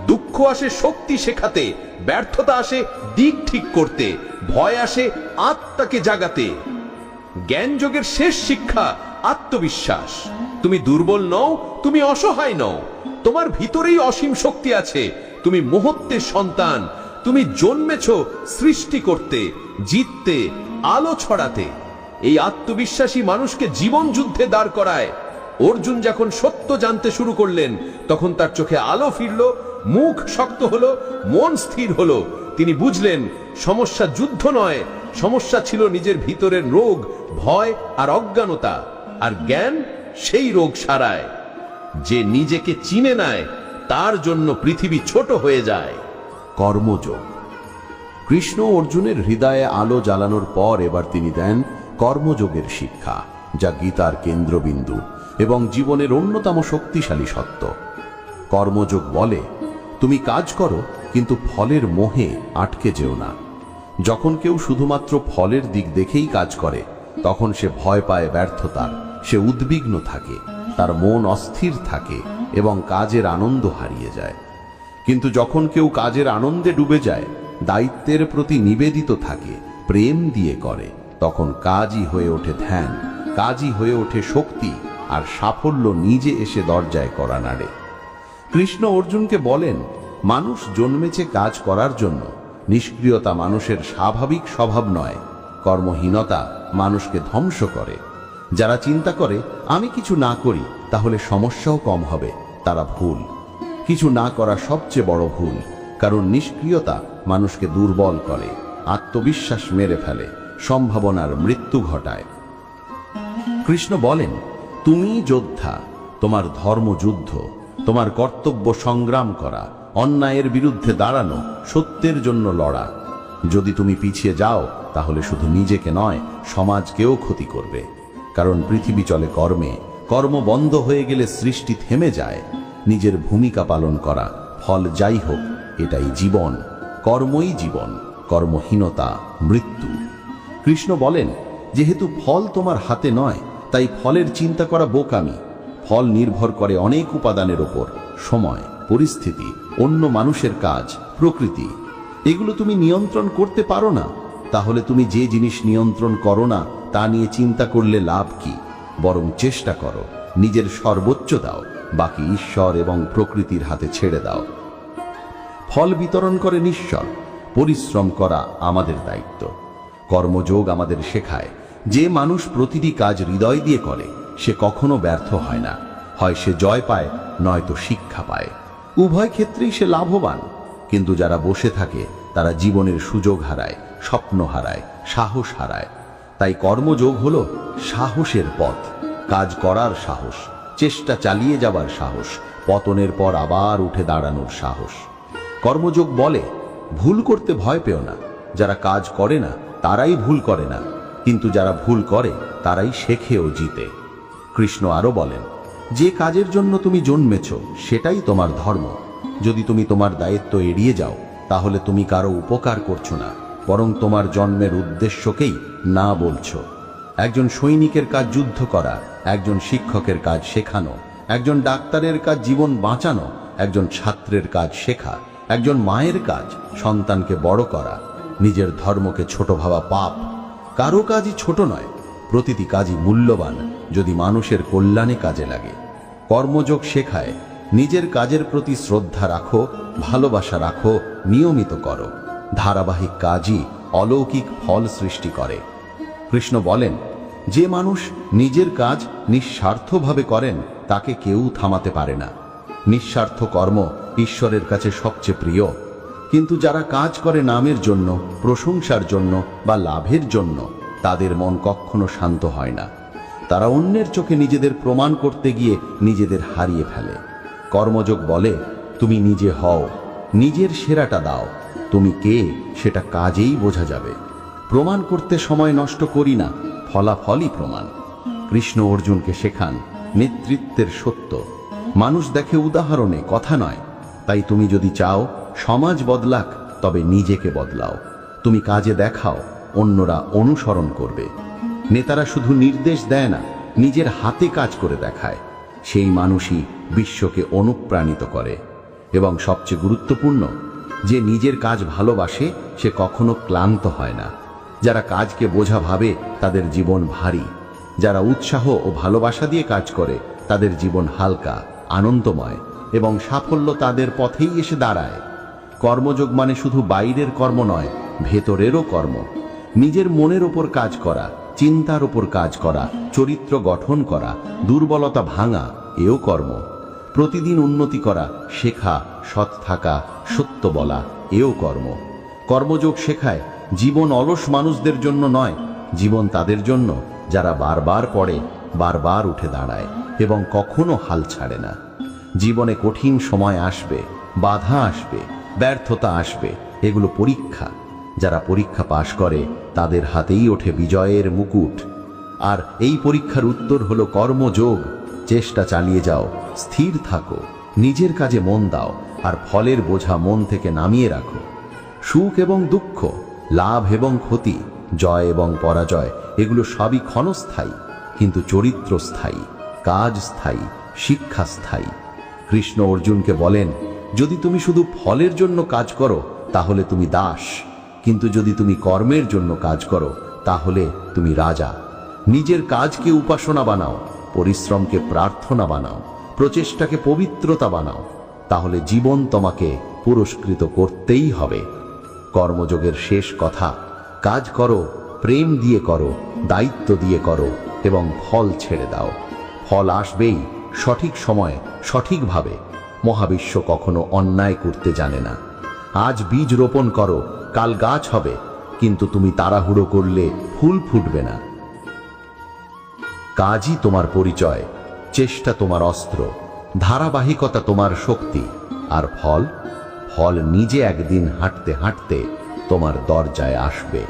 দুঃখ আসে শক্তি শেখাতে, ব্যর্থতা আসে দিক ঠিক করতে, ভয় আসে আত্মাকে জাগাতে। জ্ঞান যোগের শেষ শিক্ষা আত্মবিশ্বাস। তুমি দুর্বল নও, তুমি অসহায় নও। তোমার ভিতরেই অসীম শক্তি আছে। তুমি মুহূর্তের সন্তান। তুমি জন্মেছ সৃষ্টি করতে, জিততে, আলো ছড়াতে। এই আত্মবিশ্বাসী মানুষকে জীবন যুদ্ধে দাঁড় করায়। অর্জুন যখন সত্য জানতে শুরু করলেন, তখন তার চোখে আলো ফিরল, মুখ শক্ত হলো, মন স্থির হলো। তিনি বুঝলেন সমস্যা যুদ্ধ নয়, সমস্যা ছিল নিজের ভিতরের রোগ, ভয় আর অজ্ঞানতা। আর জ্ঞান সেই রোগ সারায়। যে নিজেকে চিনে নেয়, তার জন্য পৃথিবী ছোট হয়ে যায়। কর্মযোগ। কৃষ্ণ অর্জুনের হৃদয়ে আলো জ্বালানোর পর এবার তিনি দেন কর্মযোগের শিক্ষা, যা গীতার কেন্দ্রবিন্দু এবং জীবনের অন্যতম শক্তিশালী সত্য। কর্মযোগ বলে, তুমি কাজ করো, কিন্তু ফলের মোহে আটকে যেও না। যখন কেউ শুধুমাত্র ফলের দিক দেখেই কাজ করে, তখন সে ভয় পায় ব্যর্থতার, সে উদ্বিগ্ন থাকে, তার মন অস্থির থাকে এবং কাজের আনন্দ হারিয়ে যায়। কিন্তু যখন কেউ কাজের আনন্দে ডুবে যায়, দায়িত্বের প্রতি নিবেদিত থাকে, প্রেম দিয়ে করে, তখন কাজই হয়ে ওঠে ধ্যান, কাজই হয়ে ওঠে শক্তি, আর সাফল্য নিজে এসে দরজায় কড়া নাড়ে। কৃষ্ণ অর্জুনকে বলেন, মানুষ জন্মেছে কাজ করার জন্য। নিষ্ক্রিয়তা মানুষের স্বাভাবিক স্বভাব নয়। কর্মহীনতা মানুষকে ধ্বংস করে। যারা চিন্তা করে আমি কিছু না করি তাহলে সমস্যাও কম হবে, তারা ভুল। কিছু না করা সবচেয়ে বড় ভুল, কারণ নিষ্ক্রিয়তা মানুষকে দুর্বল করে, আত্মবিশ্বাস মেরে ফেলে, সম্ভাবনার মৃত্যু ঘটায়। কৃষ্ণ বলেন, তুমি যোদ্ধা, তোমার ধর্ম যুদ্ধ, তোমার কর্তব্য সংগ্রাম করা, অন্যায়ের বিরুদ্ধে দাঁড়ানো, সত্যের জন্য লড়া। যদি তুমি পিছিয়ে যাও, তাহলে শুধু নিজেকে নয়, সমাজকেও ক্ষতি করবে। কারণ পৃথিবী চলে কর্মে, কর্ম বন্ধ হয়ে গেলে সৃষ্টি থেমে যায়। নিজের ভূমিকা পালন করা, ফল যাই হোক, এটাই জীবন। কর্মই জীবন, কর্মহীনতা মৃত্যু। কৃষ্ণ বলেন, যেহেতু ফল তোমার হাতে নয়, তাই ফলের চিন্তা করা বোকামি। ফল নির্ভর করে অনেক উপাদানের ওপর, সময়, পরিস্থিতি, অন্য মানুষের কাজ, প্রকৃতি। এগুলো তুমি নিয়ন্ত্রণ করতে পারো না। তাহলে তুমি যে জিনিস নিয়ন্ত্রণ করো না, তা নিয়ে চিন্তা করলে লাভ কি? বরং চেষ্টা করো, নিজের সর্বোচ্চ দাও, বাকি ঈশ্বর এবং প্রকৃতির হাতে ছেড়ে দাও। ফল বিতরণ করে ঈশ্বর, পরিশ্রম করা আমাদের দায়িত্ব। কর্মযোগ আমাদের শেখায়, যে মানুষ প্রতিটি কাজ হৃদয় দিয়ে করে, সে কখনো ব্যর্থ হয় না। হয় সে জয় পায়, নয়তো শিক্ষা পায়। উভয় ক্ষেত্রেই সে লাভবান। কিন্তু যারা বসে থাকে, তারা জীবনের সুযোগ হারায়, স্বপ্ন হারায়, সাহস হারায়। তাই কর্মযোগ হলো সাহসের পথ, কাজ করার সাহস, চেষ্টা চালিয়ে যাবার সাহস, পতনের পর আবার উঠে দাঁড়ানোর সাহস। কর্মযোগ বলে, ভুল করতে ভয় পেও না। যারা কাজ করে না, তারাই ভুল করে না, কিন্তু যারা ভুল করে, তারাই শেখে ও জিতে। কৃষ্ণ আরো বলেন, যে কাজের জন্য তুমি জন্মেছ, সেটাই তোমার ধর্ম। যদি তুমি তোমার দায়িত্ব এড়িয়ে যাও, তাহলে তুমি কারো উপকার করছো না, বরং তোমার জন্মের উদ্দেশ্যকেই না বলছো। একজন সৈনিকের কাজ যুদ্ধ করা, একজন শিক্ষকের কাজ শেখানো, একজন ডাক্তারের কাজ জীবন বাঁচানো, একজন ছাত্রের কাজ শেখা, একজন মায়ের কাজ সন্তানকে বড় করা। নিজের ধর্মকে ছোট ভাবা পাপ। কারো কাজই ছোট নয়, প্রতিটি কাজই মূল্যবান, যদি মানুষের কল্যাণে কাজে লাগে। কর্মযোগ শেখায়, নিজের কাজের প্রতি শ্রদ্ধা রাখো, ভালোবাসা রাখো, নিয়মিত করো। ধারাবাহিক কাজই অলৌকিক ফল সৃষ্টি করে। কৃষ্ণ বলেন, যে মানুষ নিজের কাজ নিঃস্বার্থভাবে করেন, তাকে কেউ থামাতে পারে না। নিঃস্বার্থ কর্ম ঈশ্বরের কাছে সবচেয়ে প্রিয়। কিন্তু যারা কাজ করে নামের জন্য, প্রশংসার জন্য বা লাভের জন্য, তাদের মন কখনো শান্ত হয় না। তারা অন্যের চোখে নিজেদের প্রমাণ করতে গিয়ে নিজেদের হারিয়ে ফেলে। কর্মযোগ বলে, তুমি নিজে হও, নিজের সেরাটা দাও। তুমি কে সেটা কাজেই বোঝা যাবে। প্রমাণ করতে সময় নষ্ট করি না, ফলাফলই প্রমাণ। কৃষ্ণ অর্জুনকে শেখান নেতৃত্বের সত্য। মানুষ দেখে উদাহরণে, কথা নয়। তাই তুমি যদি চাও সমাজ বদলাক, তবে নিজেকে বদলাও। তুমি কাজে দেখাও, অন্যরা অনুসরণ করবে। নেতারা শুধু নির্দেশ দেয় না, নিজের হাতে কাজ করে দেখায়। সেই মানুষই বিশ্বকে অনুপ্রাণিত করে। এবং সবচেয়ে গুরুত্বপূর্ণ, যে নিজের কাজ ভালোবাসে সে কখনো ক্লান্ত হয় না। যারা কাজকে বোঝা ভাবে তাদের জীবন ভারী। যারা উৎসাহ ও ভালোবাসা দিয়ে কাজ করে তাদের জীবন হালকা, আনন্দময় এবং সাফল্য তাদের পথেই এসে দাঁড়ায়। কর্মযোগ মানে শুধু বাইরের কর্ম নয়, ভেতরেরও কর্ম। নিজের মনের ওপর কাজ করা, চিন্তার ওপর কাজ করা, চরিত্র গঠন করা, দুর্বলতা ভাঙা, এও কর্ম। প্রতিদিন উন্নতি করা, শেখা, সৎ থাকা, সত্য বলা, এও কর্ম। কর্মযোগ শেখায় জীবন অলস মানুষদের জন্য নয়, জীবন তাদের জন্য যারা বারবার পড়ে, বারবার উঠে দাঁড়ায় এবং কখনো হাল ছাড়ে না। জীবনে কঠিন সময় আসবে, বাধা আসবে, ব্যর্থতা আসবে, এগুলো পরীক্ষা। যারা পরীক্ষা পাশ করে তাদের হাতেই ওঠে বিজয়ের মুকুট। আর এই পরীক্ষার উত্তর হলো কর্মযোগ। চেষ্টা চালিয়ে যাও, স্থির থাকো, নিজের কাজে মন দাও, আর ফলের বোঝা মন থেকে নামিয়ে রাখো। সুখ এবং দুঃখ, লাভ এবং ক্ষতি, জয় এবং পরাজয়, এগুলো সবই ক্ষণস্থায়ী, কিন্তু চরিত্র স্থায়ী, কাজ স্থায়ী, শিক্ষা স্থায়ী। কৃষ্ণ অর্জুনকে বলেন, যদি তুমি শুধু ফলের জন্য কাজ করো তাহলে তুমি দাস, কিন্তু যদি তুমি কর্মের জন্য কাজ করো তাহলে তুমি রাজা। নিজের কাজকে উপাসনা বানাও, পরিশ্রমকে প্রার্থনা বানাও, প্রচেষ্টাকে পবিত্রতা বানাও, তাহলে জীবন তোমাকে পুরস্কৃত করতেই হবে। কর্মযোগের শেষ কথা, কাজ করো, প্রেম দিয়ে করো, দায়িত্ব দিয়ে করো এবং ফল ছেড়ে দাও। ফল আসবেই, সঠিক সময়ে, সঠিকভাবে। মহাবিশ্ব কখনো অন্যায় করতে জানে না। আজ বীজ রোপণ করো, কাল গাছ হবে, কিন্তু তুমি তাড়াহুড়ো করলে ফুল ফুটবে না। কাজই তোমার পরিচয়, চেষ্টা তোমার অস্ত্র, ধারাবাহিকতা তোমার শক্তি, আর ফল, ফল নিজে একদিন হাঁটতে হাঁটতে তোমার দরজায় আসবে।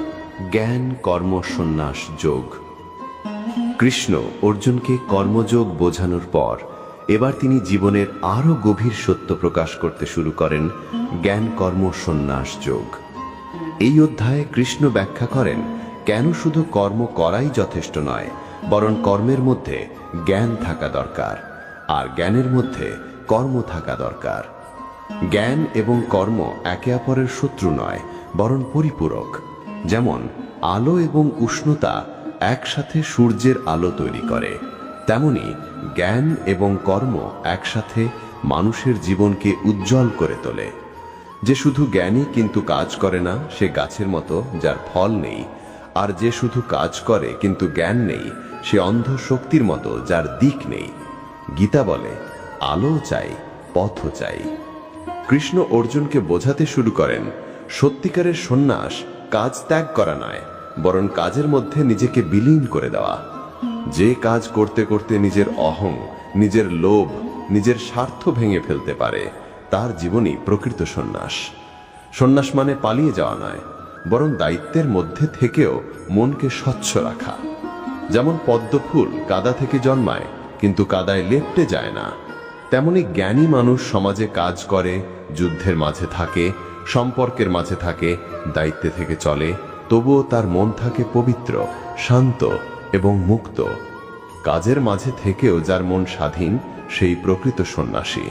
জ্ঞান কর্ম সন্ন্যাস যোগ। কৃষ্ণ অর্জুনকে কর্মযোগ বোঝানোর পর এবার তিনি জীবনের আরো গভীর সত্য প্রকাশ করতে শুরু করেন জ্ঞান কর্ম সন্ন্যাস যোগ। এই অধ্যায়ে কৃষ্ণ ব্যাখ্যা করেন কেন শুধু কর্ম করাই যথেষ্ট নয়, বরং কর্মের মধ্যে জ্ঞান থাকা দরকার, আর জ্ঞানের মধ্যে কর্ম থাকা দরকার। জ্ঞান এবং কর্ম একে অপরের শত্রু নয়, বরং পরিপূরক। যেমন আলো এবং উষ্ণতা একসাথে সূর্যের আলো তৈরি করে, তেমনি জ্ঞান এবং কর্ম একসাথে মানুষের জীবনকে উজ্জ্বল করে তোলে। যে শুধু জ্ঞানী কিন্তু কাজ করে না, সে গাছের মতো যার ফল নেই, আর যে শুধু কাজ করে কিন্তু জ্ঞান নেই, সে অন্ধ শক্তির মতো যার দিক নেই। গীতা বলে, আলো চাই, পথও চাই। কৃষ্ণ অর্জুনকে বোঝাতে শুরু করেন, সত্যিকারের সন্ন্যাস কাজ ত্যাগ করা নয়, বরং কাজের মধ্যে নিজেকে বিলীন করে দেওয়া। যে কাজ করতে করতে নিজের অহং, নিজের লোভ, নিজের স্বার্থ ভেঙে ফেলতে পারে, তার জীবনই প্রকৃত সন্ন্যাস। সন্ন্যাস মানে পালিয়ে যাওয়া নয়, বরং দায়িত্বের মধ্যে থেকেও মনকে স্বচ্ছ রাখা। যেমন পদ্ম ফুল কাদা থেকে জন্মায়, কিন্তু কাদায় লেপ্টে যায় না, তেমনি জ্ঞানী মানুষ সমাজে কাজ করে, যুদ্ধের মাঝে থাকে, সম্পর্কের মাঝে থাকে, দায়িত্বে থেকে চলে, তবুও তার মন থাকে পবিত্র, শান্ত এবং মুক্ত। কাজের মাঝে থেকেও যার মন স্বাধীন, সেই প্রকৃত সন্ন্যাসী।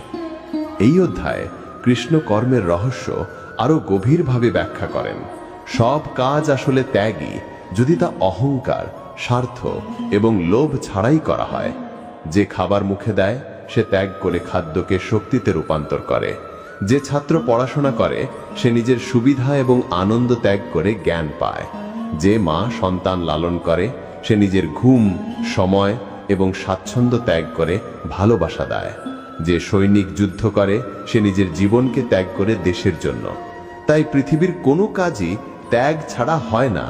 এই অধ্যায়ে কৃষ্ণ কর্মের রহস্য আরো গভীরভাবে ব্যাখ্যা করেন। সব কাজ আসলে ত্যাগই, যদি তা অহংকার, স্বার্থ এবং লোভ ছাড়াই করা হয়। যে খাবার মুখে দেয় সে ত্যাগ করে খাদ্যকে শক্তিতে রূপান্তর করে। যে ছাত্র পড়াশোনা করে সে নিজের সুবিধা এবং আনন্দ ত্যাগ করে জ্ঞান পায়। যে মা সন্তান লালন করে সে নিজের ঘুম, সময় এবং স্বাচ্ছন্দ্য ত্যাগ করে ভালোবাসা দেয়। যে সৈনিক যুদ্ধ করে সে নিজের জীবনকে ত্যাগ করে দেশের জন্য। তাই পৃথিবীর কোনো কাজই ত্যাগ ছাড়া হয় না।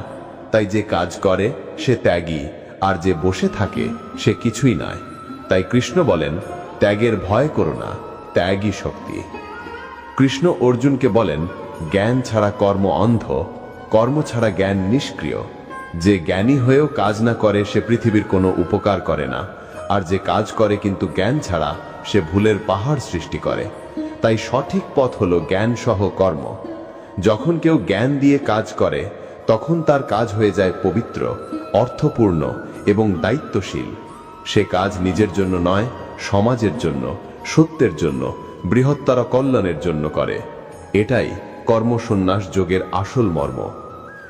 তাই যে কাজ করে সে ত্যাগী, আর যে বসে থাকে সে কিছুই নয়। তাই কৃষ্ণ বলেন, ত্যাগের ভয় করো না, ত্যাগই শক্তি। কৃষ্ণ অর্জুনকে বলেন, জ্ঞান ছাড়া কর্ম অন্ধ, কর্ম ছাড়া জ্ঞান নিষ্ক্রিয়। যে জ্ঞানী হয়েও কাজ না করে সে পৃথিবীর কোনো উপকার করে না, আর যে কাজ করে কিন্তু জ্ঞান ছাড়া সে ভুলের পাহাড় সৃষ্টি করে। তাই সঠিক পথ হলো জ্ঞান সহ কর্ম। যখন কেউ জ্ঞান দিয়ে কাজ করে তখন তার কাজ হয়ে যায় পবিত্র, অর্থপূর্ণ এবং দায়িত্বশীল। সে কাজ নিজের জন্য নয়, সমাজের জন্য, সত্যের জন্য, বৃহত্তর কল্যাণের জন্য করে। এটাই কর্মসন্ন্যাস যোগের আসল মর্ম।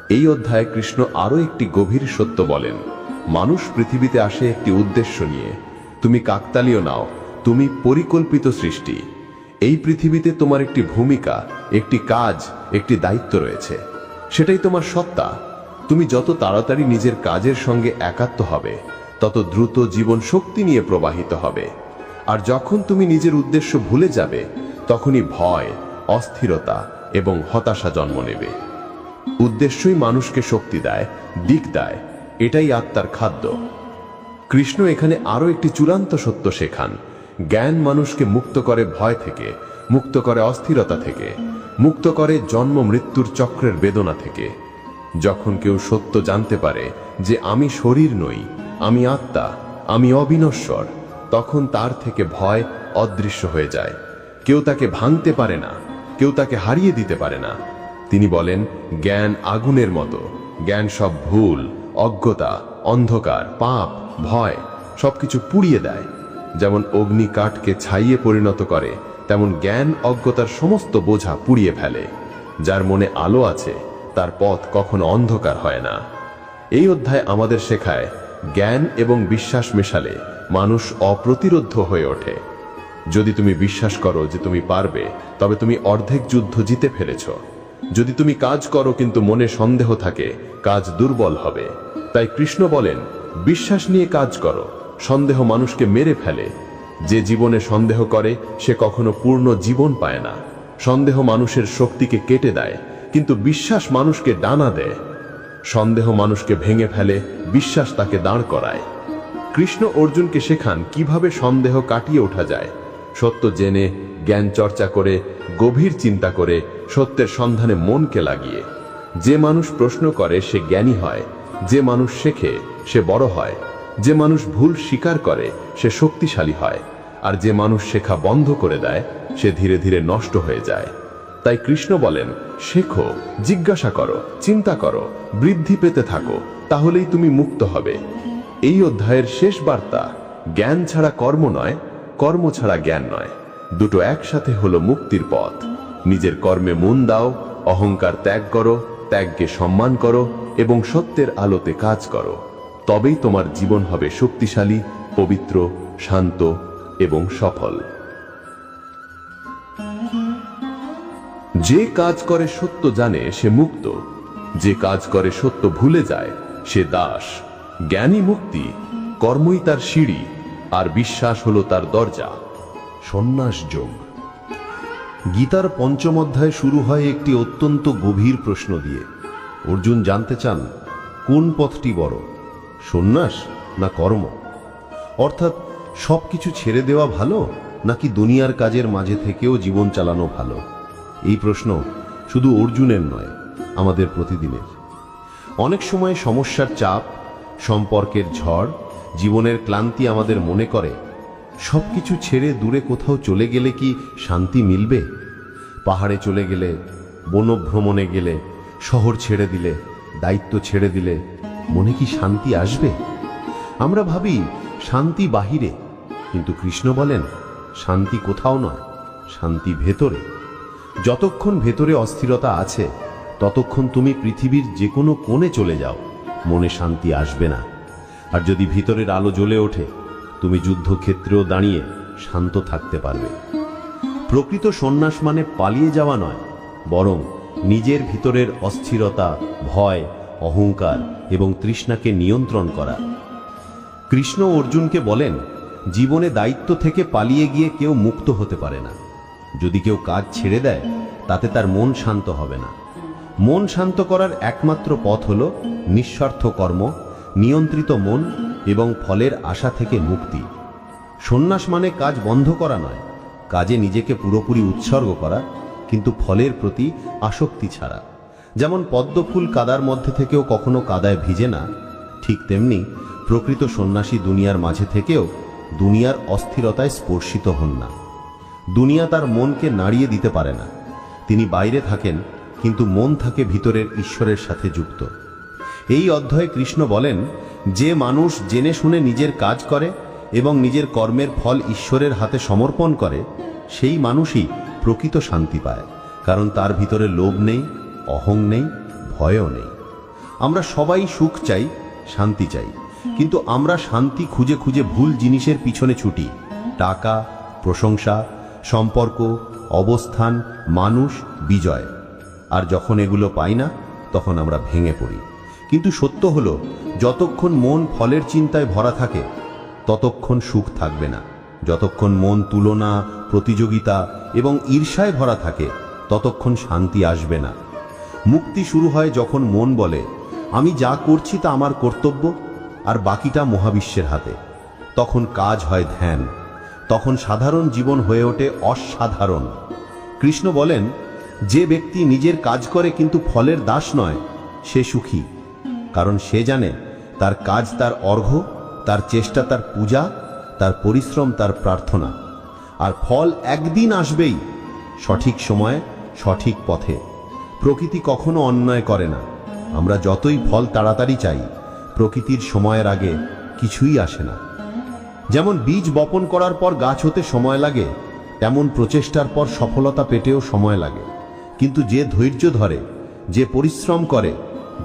এই অধ্যায়ে কৃষ্ণ আরও একটি গভীর সত্য বলেন। মানুষ পৃথিবীতে আসে একটি উদ্দেশ্য নিয়ে। তুমি কাকতালীয় নাও, তুমি পরিকল্পিত সৃষ্টি। এই পৃথিবীতে তোমার একটি ভূমিকা, একটি কাজ, একটি দায়িত্ব রয়েছে। সেটাই তোমার সত্তা। তুমি যত তাড়াতাড়ি নিজের কাজের সঙ্গে একাত্ম হবে, তত দ্রুত জীবন শক্তি নিয়ে প্রবাহিত হবে। আর যখন তুমি নিজের উদ্দেশ্য ভুলে যাবে, তখনই ভয়, অস্থিরতা এবং হতাশা জন্ম নেবে। উদ্দেশ্যই মানুষকে শক্তি দেয়, দিক দেয়। এটাই আত্মার খাদ্য। কৃষ্ণ এখানে আরও একটি চূড়ান্ত সত্য শেখান। জ্ঞান মানুষকে মুক্ত করে ভয় থেকে, মুক্ত করে অস্থিরতা থেকে, মুক্ত করে জন্ম মৃত্যুর চক্রের বেদনা থেকে। যখন কেউ সত্য জানতে পারে যে আমি শরীর নই, আমি আত্মা, আমি অবিনশ্বর, তখন তার থেকে ভয় অদৃশ্য হয়ে যায়। কেউ তাকে ভাঙতে পারে না, কেউ তাকে হারিয়ে দিতে পারে না। তিনি বলেন, জ্ঞান আগুনের মতো। জ্ঞান সব ভুল, অজ্ঞতা, অন্ধকার, পাপ, ভয় সবকিছু পুড়িয়ে দেয়। যেমন অগ্নি কাঠকে ছাইয়ে পরিণত করে, তেমন জ্ঞান অজ্ঞতার সমস্ত বোঝা পুড়িয়ে ফেলে। যার মনে আলো আছে তার পথ কখনো অন্ধকার হয় না। এই অধ্যায় আমাদের শেখায়, জ্ঞান এবং বিশ্বাস মেশালে মানুষ অপ্রতিরোধ্য হয়ে ওঠে। যদি তুমি বিশ্বাস করো যে তুমি পারবে, তবে তুমি অর্ধেক যুদ্ধ জিতে ফেলেছ। যদি তুমি কাজ করো কিন্তু মনে সন্দেহ থাকে, কাজ দুর্বল হবে। তাই কৃষ্ণ বলেন, বিশ্বাস নিয়ে কাজ করো। সন্দেহ মানুষকে মেরে ফেলে। যে জীবনে সন্দেহ করে সে কখনো পূর্ণ জীবন পায় না। সন্দেহ মানুষের শক্তিকে কেটে দেয়, কিন্তু বিশ্বাস মানুষকে ডানা দেয়। সন্দেহ মানুষকে ভেঙে ফেলে, বিশ্বাস তাকে দাঁড় করায়। কৃষ্ণ অর্জুনকে শেখান কিভাবে সন্দেহ কাটিয়ে ওঠা যায়। সত্য জেনে, জ্ঞান চর্চা করে, গভীর চিন্তা করে, সত্যের সন্ধানে মনকে লাগিয়ে। যে মানুষ প্রশ্ন করে সে জ্ঞানী হয়, যে মানুষ শেখে সে বড় হয়, যে মানুষ ভুল স্বীকার করে সে শক্তিশালী হয়, আর যে মানুষ শেখা বন্ধ করে দেয় সে ধীরে ধীরে নষ্ট হয়ে যায়। তাই কৃষ্ণ বলেন, শেখো, জিজ্ঞাসা করো, চিন্তা করো, বৃদ্ধি পেতে থাকো, তাহলেই তুমি মুক্ত হবে। এই অধ্যায়ের শেষ বার্তা, জ্ঞান ছাড়া কর্ম নয়, কর্ম ছাড়া জ্ঞান নয়। দুটো একসাথে হলো মুক্তির পথ। নিজের কর্মে মন দাও, অহংকার ত্যাগ করো, ত্যাগকে সম্মান করো এবং সত্যের আলোতে কাজ করো। তবেই তোমার জীবন হবে শক্তিশালী, পবিত্র, শান্ত এবং সফল। যে কাজ করে সত্য জানে সে মুক্ত, যে কাজ করে সত্য ভুলে যায় সে দাস। জ্ঞানী মুক্তি, কর্মই তার সিঁড়ি, আর বিশ্বাস হলো তার দরজা। সন্ন্যাস যোগ। গীতার পঞ্চম অধ্যায় শুরু হয় একটি অত্যন্ত গভীর প্রশ্ন দিয়ে। অর্জুন জানতে চান, কোন পথটি বড়, সন্ন্যাস না কর্ম? অর্থাৎ সবকিছু ছেড়ে দেওয়া ভালো, নাকি দুনিয়ার কাজের মাঝে থেকেও জীবন চালানো ভালো? এই প্রশ্ন শুধু অর্জুনের নয়, আমাদের প্রতিদিনের। অনেক সময় সমস্যার চাপ, সম্পর্কের ঝড়, জীবনের ক্লান্তি আমাদের মনে করে সবকিছু ছেড়ে দূরে কোথাও চলে গেলে কি শান্তি মিলবে? পাহাড়ে চলে গেলে, বনভ্রমণে গেলে, শহর ছেড়ে দিলে, দায়িত্ব ছেড়ে দিলে মনে কি শান্তি আসবে? আমরা ভাবি শান্তি বাহিরে, কিন্তু কৃষ্ণ বলেন, শান্তি কোথাও নয়, শান্তি ভেতরে। যতক্ষণ ভেতরে অস্থিরতা আছে, ততক্ষণ তুমি পৃথিবীর যে কোনো কোণে চলে যাও, মনে শান্তি আসবে না। আর যদি ভিতরের আলো জ্বলে ওঠে, তুমি যুদ্ধক্ষেত্রেও দাঁড়িয়ে শান্ত থাকতে পারবে। প্রকৃত সন্ন্যাস মানে পালিয়ে যাওয়া নয়, বরং নিজের ভিতরের অস্থিরতা, ভয়, অহংকার এবং তৃষ্ণাকে নিয়ন্ত্রণ করা। কৃষ্ণ অর্জুনকে বলেন, জীবনে দায়িত্ব থেকে পালিয়ে গিয়ে কেউ মুক্ত হতে পারে না। যদি কেউ কাজ ছেড়ে দেয়, তাতে তার মন শান্ত হবে না। মন শান্ত করার একমাত্র পথ হল নিঃস্বার্থ কর্ম, নিয়ন্ত্রিত মন এবং ফলের আশা থেকে মুক্তি। সন্ন্যাস মানে কাজ বন্ধ করা নয়, কাজে নিজেকে পুরোপুরি উৎসর্গ করা, কিন্তু ফলের প্রতি আসক্তি ছাড়া। যেমন পদ্মফুল কাদার মধ্যে থেকেও কখনো কাদায় ভিজে না, ঠিক তেমনি প্রকৃত সন্ন্যাসী দুনিয়ার মাঝে থেকেও দুনিয়ার অস্থিরতায় স্পর্শিত হন না। দুনিয়া তার মনকে নাড়িয়ে দিতে পারে না। তিনি বাইরে থাকেন, কিন্তু মন থাকে ভিতরের ঈশ্বরের সাথে যুক্ত। এই অধ্যায়ে কৃষ্ণ বলেন, যে মানুষ জেনে শুনে নিজের কাজ করে এবং নিজের কর্মের ফল ঈশ্বরের হাতে সমর্পণ করে, সেই মানুষই প্রকৃত শান্তি পায়, কারণ তার ভিতরে লোভ নেই, অহং নেই, ভয়ও নেই। আমরা সবাই সুখ চাই, শান্তি চাই, কিন্তু আমরা শান্তি খুঁজে খুঁজে ভুল জিনিসের পিছনে ছুটি। টাকা, প্রশংসা, সম্পর্ক, অবস্থান, মানুষ, বিজয়। আর যখন এগুলো পাই না, তখন আমরা ভেঙে পড়ি। কিন্তু সত্য হলো, যতক্ষণ মন ফলের চিন্তায় ভরা থাকে ততক্ষণ সুখ থাকবে না। যতক্ষণ মন তুলনা, প্রতিযোগিতা এবং ঈর্ষায় ভরা থাকে ততক্ষণ শান্তি আসবে না। মুক্তি শুরু হয় যখন মন বলে, আমি যা করছি তা আমার কর্তব্য, আর বাকিটা মহাবিশ্বের হাতে। তখন কাজ হয় ধ্যান, তখন সাধারণ জীবন হয়ে ওঠে অসাধারণ। কৃষ্ণ বলেন, যে ব্যক্তি নিজের কাজ করে কিন্তু ফলের দাস নয়, সে সুখী, কারণ সে জানে তার কাজ তার অর্ঘ্য, তার চেষ্টা তার পূজা, তার পরিশ্রম তার প্রার্থনা। আর ফল একদিন আসবেই, সঠিক সময়ে, সঠিক পথে। প্রকৃতি কখনো অন্যায় করে না। আমরা যতই ফল তাড়াতাড়ি চাই, প্রকৃতির সময়ের আগে কিছুই আসে না। যেমন বীজ বপন করার পর গাছ হতে সময় লাগে, তেমন প্রচেষ্টার পর সফলতা পেতেও সময় লাগে। কিন্তু যে ধৈর্য ধরে, যে পরিশ্রম করে,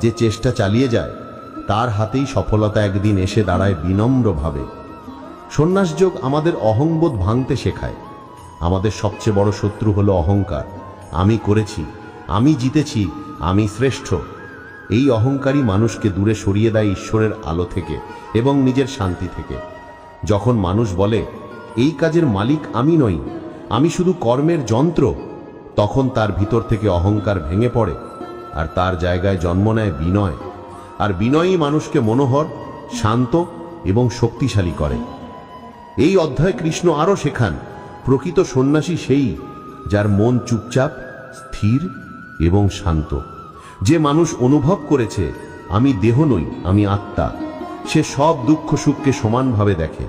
যে চেষ্টা চালিয়ে যায়, তার হাতেই সফলতা একদিন এসে দাঁড়ায় বিনম্রভাবে। সন্ন্যাসযোগ আমাদের অহংবোধ ভাঙতে শেখায়। আমাদের সবচেয়ে বড় শত্রু হলো অহংকার। আমি করেছি, আমি জিতেছি, আমি শ্রেষ্ঠ। এই অহংকারী মানুষকে দূরে সরিয়ে দেয় ঈশ্বরের আলো থেকে এবং নিজের শান্তি থেকে। যখন মানুষ বলে, এই কাজের মালিক আমি নই, আমি শুধু কর্মের যন্ত্র, তখন তার ভিতর থেকে অহংকার ভেঙে পড়ে, আর তার জায়গায় জন্ম নেয় বিনয়। আর বিনয়ী মানুষকে মনোহর, শান্ত এবং শক্তিশালী করে। এই অধ্যায়ে কৃষ্ণ আরও শেখান, প্রকৃত সন্ন্যাসী সেই যার মন চুপচাপ, স্থির এবং শান্ত। যে মানুষ অনুভব করেছে, আমি দেহ নই, আমি আত্মা, সে সব দুঃখ সুখকে সমানভাবে দেখে।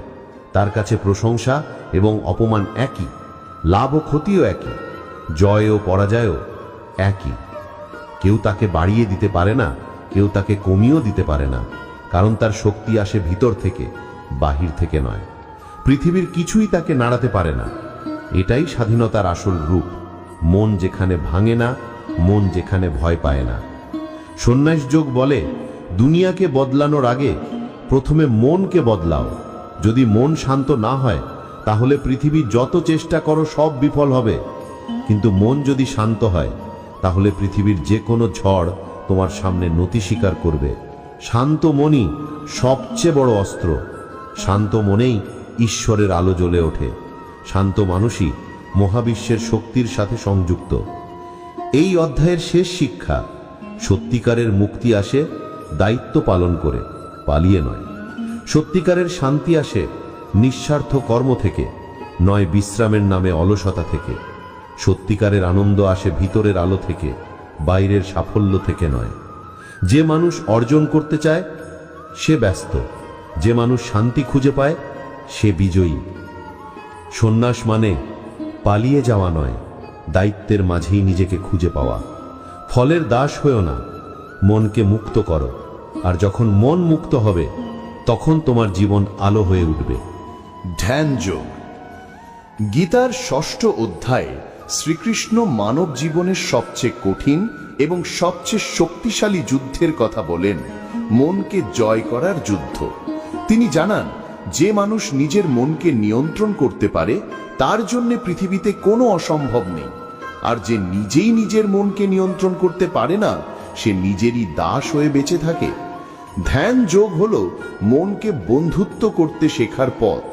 তার কাছে প্রশংসা এবং অপমান একই, লাভ ও ক্ষতিও একই, জয় ও পরাজয়ও একই। কেউ তাকে বাড়িয়ে দিতে পারে না, কেউ তাকে কমিয়েও দিতে পারে না, কারণ তার শক্তি আসে ভিতর থেকে, বাহির থেকে নয়। পৃথিবীর কিছুই তাকে নাড়াতে পারে না। এটাই স্বাধীনতার আসল রূপ। মন যেখানে ভাঙে না, মন যেখানে ভয় পায় না। সন্ন্যাস যোগ বলে, দুনিয়াকে বদলানোর আগে প্রথমে মনকে বদলাও। যদি মন শান্ত না হয়, তাহলে পৃথিবীর যত চেষ্টা করো সব বিফল হবে। কিন্তু মন যদি শান্ত হয়, তাহলে পৃথিবীর যে কোনো ঝড় তোমার সামনে নতি স্বীকার করবে। শান্ত মনই সবচেয়ে বড় অস্ত্র। শান্ত মনেই ঈশ্বরের আলো জ্বলে ওঠে। শান্ত মানুষই মহাবিশ্বের শক্তির সাথে সংযুক্ত। এই অধ্যায়ের শেষ শিক্ষা, সত্যিকারের মুক্তি আসে দায়িত্ব পালন করে, পালিয়ে নয়। সত্যিকারের শান্তি আসে নিঃস্বার্থ কর্ম থেকে, নয় বিশ্রামের নামে অলসতা থেকে। সত্যিকারের আনন্দ আসে ভিতরের আলো থেকে, বাইরের সাফল্য থেকে নয়। যে মানুষ অর্জন করতে চায় সে ব্যস্ত, যে মানুষ শান্তি খুঁজে পায় সে বিজয়ী। সন্ন্যাস মানে পালিয়ে যাওয়া নয়, দায়িত্বের মাঝেই নিজেকে খুঁজে পাওয়া। ফলের দাস হয়েও না, মনকে মুক্ত করো। আর যখন মন মুক্ত হবে, তখন তোমার জীবন আলো হয়ে উঠবে। ধ্যান যোগ। গীতার 6ষ্ঠ অধ্যায়ে শ্রীকৃষ্ণ মানব জীবনের সবচেয়ে কঠিন এবং সবচেয়ে শক্তিশালী যুদ্ধের কথা বলেন, মনকে জয় করার যুদ্ধ। তিনি জানান, যে মানুষ নিজের মনকে নিয়ন্ত্রণ করতে পারে, তার জন্য পৃথিবীতে কোনো অসম্ভব নেই। আর যে নিজেই নিজের মনকে নিয়ন্ত্রণ করতে পারে না, সে নিজেরই দাস হয়ে বেঁচে থাকে। ধ্যান যোগ হলো মনকে বন্ধুত্ব করতে শেখার পথ।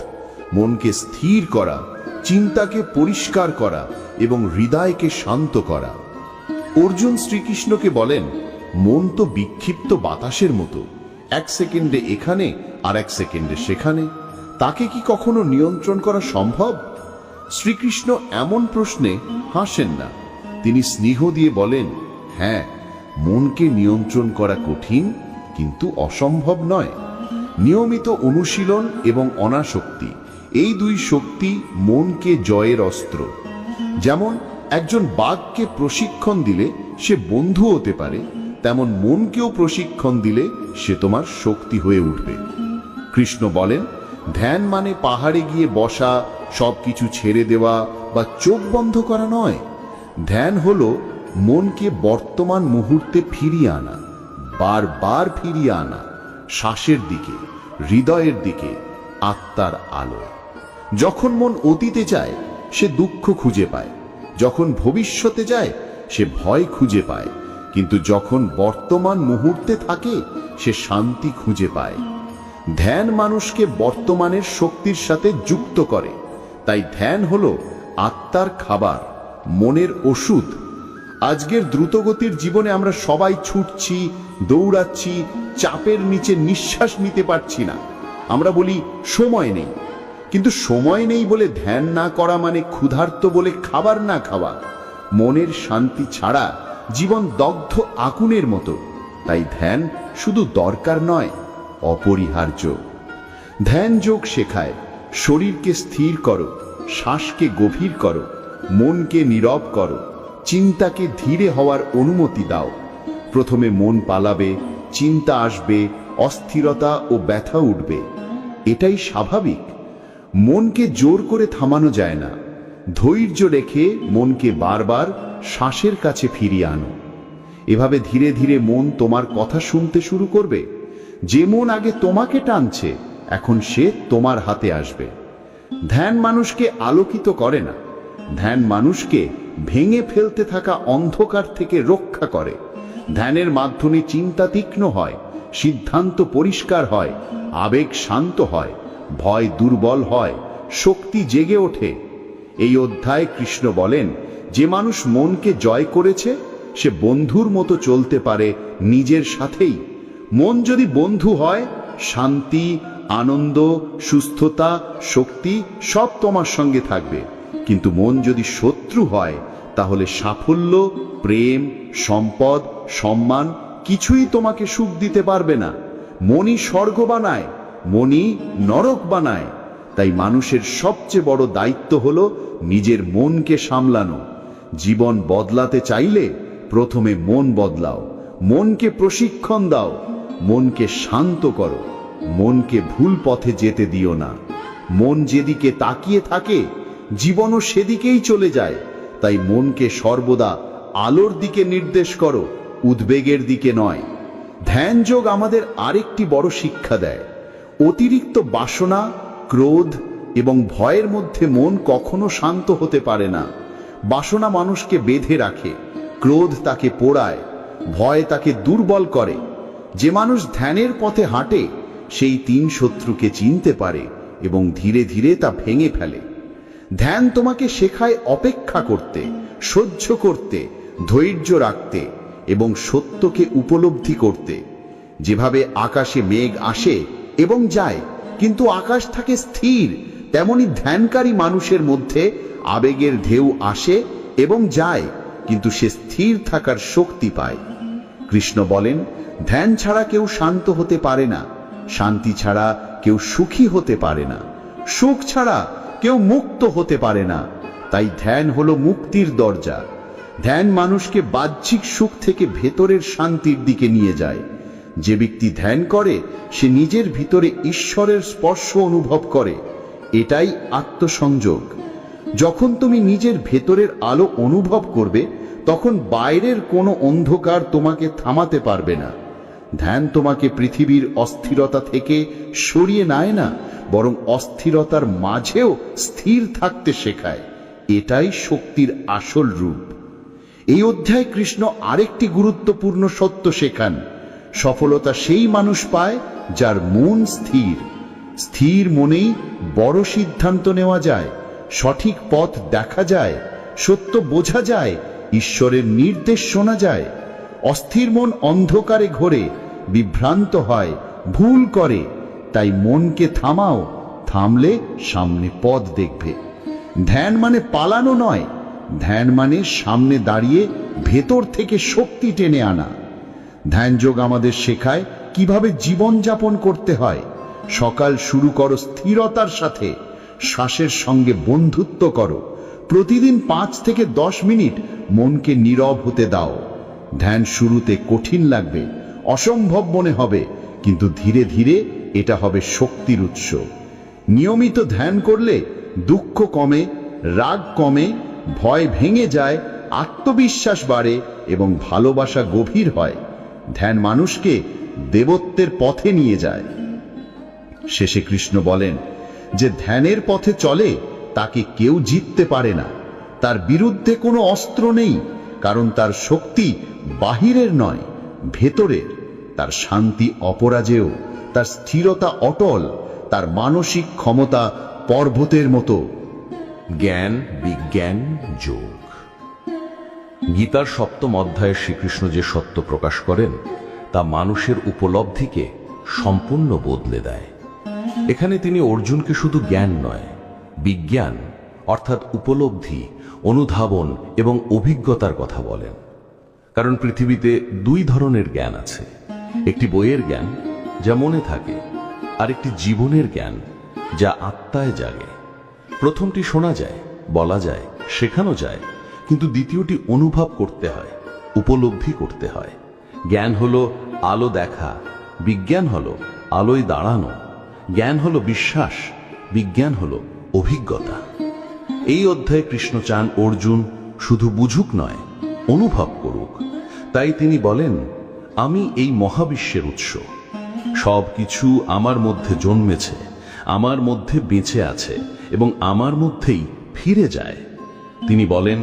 মনকে স্থির করা, চিন্তাকে পরিষ্কার করা এবং হৃদয়কে শান্ত করা। অর্জুন শ্রীকৃষ্ণকে বলেন, মন তো বিক্ষিপ্ত বাতাসের মতো, এক সেকেন্ডে এখানে আর এক সেকেন্ডে সেখানে, তাকে কি কখনো নিয়ন্ত্রণ করা সম্ভব? শ্রীকৃষ্ণ এমন প্রশ্নে হাসেন না। তিনি স্নেহ দিয়ে বলেন, হ্যাঁ, মনকে নিয়ন্ত্রণ করা কঠিন কিন্তু অসম্ভব নয়। নিয়মিত অনুশীলন এবং অনাসক্তি, এই দুই শক্তি মনকে জয়ের অস্ত্র। যেমন একজন বাঘকে প্রশিক্ষণ দিলে সে বন্ধু হতে পারে, তেমন মনকেও প্রশিক্ষণ দিলে সে তোমার শক্তি হয়ে উঠবে। কৃষ্ণ বলেন, ধ্যান মানে পাহাড়ে গিয়ে বসা, সবকিছু ছেড়ে দেওয়া বা চোখ বন্ধ করা নয়। ধ্যান হলো মনকে বর্তমান মুহূর্তে ফিরিয়ে আনা, বারবার ফিরিয়ে আনা, শ্বাসের দিকে, হৃদয়ের দিকে, আত্মার আলো। যখন মন অতীতে যায় সে দুঃখ খুঁজে পায়, যখন ভবিষ্যতে যায় সে ভয় খুঁজে পায়, কিন্তু যখন বর্তমান মুহূর্তে থাকে সে শান্তি খুঁজে পায়। ধ্যান মানুষকে বর্তমানের শক্তির সাথে যুক্ত করে। তাই ধ্যান হলো আত্মার খাবার, মনের ওষুধ। আজকের দ্রুতগতির জীবনে আমরা সবাই ছুটছি, দৌড়াচ্ছি, চাপের নিচে নিঃশ্বাস নিতে পারছি না। আমরা বলি সময় নেই, কিন্তু সময় নেই বলে ধ্যান না করা মানে ক্ষুধার্ত বলে খাবার না খাওয়া। মনের শান্তি ছাড়া জীবন দগ্ধ আগুনের মতো। তাই ধ্যান শুধু দরকার নয়, অপরিহার্য। ধ্যান যোগ শেখায় শরীরকে স্থির করো, শ্বাসকে গভীর করো, মনকে নীরব করো, চিন্তাকে ধীরে হওয়ার অনুমতি দাও। প্রথমে মন পালাবে, চিন্তা আসবে, অস্থিরতা ও ব্যথা উঠবে। এটাই স্বাভাবিক। মনকে জোর করে থামানো যায় না। ধৈর্য রেখে মনকে বারবার শ্বাসের কাছে ফিরিয়ে আনো। এভাবে ধীরে ধীরে মন তোমার কথা শুনতে শুরু করবে। যে মন আগে তোমাকে টানছে এখন সে তোমার হাতে আসবে। ধ্যান মানুষকে আলোকিত করে না, ধ্যান মানুষকে ভেঙে ফেলতে থাকা অন্ধকার থেকে রক্ষা করে। ধ্যানের মাধ্যমে চিন্তা তীক্ষ্ণ হয়, সিদ্ধান্ত পরিষ্কার হয়, আবেগ শান্ত হয়, ভয় দুর্বল হয়, শক্তি জেগে ওঠে। এই অধ্যায়ে কৃষ্ণ বলেন, যে মানুষ মনকে জয় করেছে সে বন্ধুর মতো চলতে পারে নিজের সাথেই। মন যদি বন্ধু হয়, শান্তি, আনন্দ, সুস্থতা, শক্তি সব তোমার সঙ্গে থাকবে। কিন্তু মন যদি শত্রু হয় তাহলে সাফল্য, প্রেম, সম্পদ, সম্মান কিছুই তোমাকে সুখ দিতে পারবে না। মনই স্বর্গ বানায়, মনই নরক বানায়। তাই মানুষের সবচেয়ে বড় দায়িত্ব হলো নিজের মনকে সামলানো। জীবন বদলাতে চাইলে প্রথমে মন বদলাও, মনকে প্রশিক্ষণ দাও, মনকে শান্ত করো, মনকে ভুল পথে যেতে দিও না। মন যেদিকে তাকিয়ে থাকে জীবনও সেদিকেই চলে যায়। তাই মনকে সর্বদা আলোর দিকে নির্দেশ করো, উদ্বেগের দিকে নয়। ধ্যান যোগ আমাদের আরেকটি বড় শিক্ষা দেয়। অতিরিক্ত বাসনা, ক্রোধ এবং ভয়ের মধ্যে মন কখনো শান্ত হতে পারে না। বাসনা মানুষকে বেঁধে রাখে, ক্রোধ তাকে পোড়ায়, ভয় তাকে দুর্বল করে। যে মানুষ ধ্যানের পথে হাঁটে সেই তিন শত্রুকে চিনতে পারে এবং ধীরে ধীরে তা ভেঙে ফেলে। ধ্যান তোমাকে শেখায় অপেক্ষা করতে, সহ্য করতে, ধৈর্য রাখতে এবং সত্যকে উপলব্ধি করতে। যেভাবে আকাশে মেঘ আসে এবং যায় কিন্তু আকাশ থাকে স্থির, তেমনি ধ্যানকারী মানুষের মধ্যে আবেগের ঢেউ আসে এবং যায় কিন্তু সে স্থির থাকার শক্তি পায়। কৃষ্ণ বলেন, ধ্যান ছাড়া কেউ শান্ত হতে পারে না, শান্তি ছাড়া কেউ সুখী হতে পারে না, সুখ ছাড়া কেউ মুক্ত হতে পারে না। তাই ধ্যান হলো মুক্তির দরজা। ধ্যান মানুষকে বাহ্যিক সুখ থেকে ভেতরের শান্তির দিকে নিয়ে যায়। যে ব্যক্তি ধ্যান করে সে নিজের ভিতরে ঈশ্বরের স্পর্শ অনুভব করে। এটাই আত্মসংযোগ। যখন তুমি নিজের ভেতরের আলো অনুভব করবে তখন বাইরের কোনো অন্ধকার তোমাকে থামাতে পারবে না। ধ্যান তোমাকে পৃথিবীর অস্থিরতা থেকে সরিয়ে নেয় না, বরং অস্থিরতার মাঝেও স্থির থাকতে শেখায়। এটাই শক্তির আসল রূপ। এই অধ্যায়ে কৃষ্ণ আরেকটি গুরুত্বপূর্ণ সত্য শেখান। সফলতা সেই মানুষ পায় যার মন স্থির। স্থির মনেই বড় সিদ্ধান্ত নেওয়া যায়, সঠিক পথ দেখা যায়, সত্য বোঝা যায়, ঈশ্বরের নির্দেশ শোনা যায়। অস্থির মন অন্ধকারে ঘোরে, বিভ্রান্ত হয়, ভুল করে। তাই মনকে থামাও, থামলে সামনে পথ দেখবে। ধ্যান মানে পালানো নয়, ধ্যান মানে সামনে দাঁড়িয়ে ভেতর থেকে শক্তি টেনে আনা। ধ্যানযোগ আমাদের শেখায় কিভাবে জীবন যাপন করতে হয়। সকাল শুরু করো স্থিরতার সাথে, শ্বাসের সঙ্গে বন্ধুত্ব করো। প্রতিদিন 5 থেকে 10 মিনিট মনকে নীরব হতে দাও। ধ্যান শুরুতে কঠিন লাগবে, অসম্ভব মনে হবে, কিন্তু ধীরে ধীরে এটা হবে শক্তির উৎস। নিয়মিত ধ্যান করলে দুঃখ কমে, রাগ কমে, ভয় ভেঙে যায়, আত্মবিশ্বাস বাড়ে এবং ভালোবাসা গভীর হয়। ধ্যান মানুষকে দেবত্বের পথে নিয়ে যায়। শেষে কৃষ্ণ বলেন যে ধ্যানের পথে চলে তাকে কেউ জিততে পারে না। তার বিরুদ্ধে কোনো অস্ত্র নেই, কারণ তার শক্তি বাহিরের নয়, ভেতরের। তার শান্তি অপরাজেয়, তার স্থিরতা অটল, তার মানসিক ক্ষমতা পর্বতের মতো। জ্ঞান, বিজ্ঞান, যোগ। গীতার 7ম অধ্যায়ে শ্রীকৃষ্ণ যে সত্য প্রকাশ করেন তা মানুষের উপলব্ধিকে সম্পূর্ণ বদলে দেয়। এখানে তিনি অর্জুনকে শুধু জ্ঞান নয়, বিজ্ঞান অর্থাৎ উপলব্ধি, অনুধাবন এবং অভিজ্ঞতার কথা বলেন। কারণ পৃথিবীতে 2 ধরনের জ্ঞান আছে, একটি বইয়ের জ্ঞান যা মনে থাকে, আর একটি জীবনের জ্ঞান যা আত্মায় জাগে। প্রথমটি শোনা যায়, বলা যায়, শেখানো যায়, কিন্তু দ্বিতীয়টি অনুভব করতে হয়, উপলব্ধি করতে হয়। জ্ঞান হলো আলো দেখা, বিজ্ঞান হলো আলোয় দাঁড়ানো। জ্ঞান হলো বিশ্বাস, বিজ্ঞান হলো অভিজ্ঞতা। এই অধ্যায়ে কৃষ্ণ চান অর্জুন শুধু বুঝুক নয়, অনুভব করুক। তাই তিনি বলেন, আমি এই মহাবিশ্বের উৎস, সব কিছু আমার মধ্যে জন্মেছে, আমার মধ্যে বেঁচে আছে এবং আমার মধ্যেই ফিরে যায়। তিনি বলেন,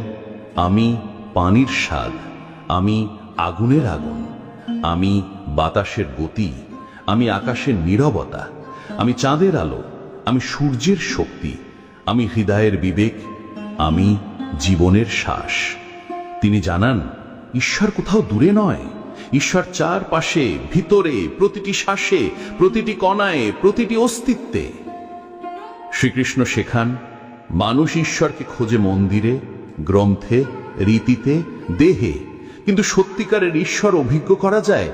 আমি পানির স্বাদ, আমি আগুনের আগুন, আমি বাতাসের গতি, আমি আকাশের নীরবতা, আমি চাঁদের আলো, আমি সূর্যের শক্তি, আমি হৃদয়ের বিবেক, আমি জীবনের শ্বাস। তিনি জানান ঈশ্বর কোথাও দূরে নয়, ঈশ্বর চারপাশে, ভিতরে, প্রতিটি শ্বাসে, প্রতিটি কণায়, প্রতিটি অস্তিত্বে। শ্রীকৃষ্ণ শেখান মানুষ ঈশ্বরকে খোঁজে মন্দিরে, গ্রন্থে, রীতিতে, দেহে, কিন্তু সত্যিকারের ঈশ্বর অভিজ্ঞ করা যায়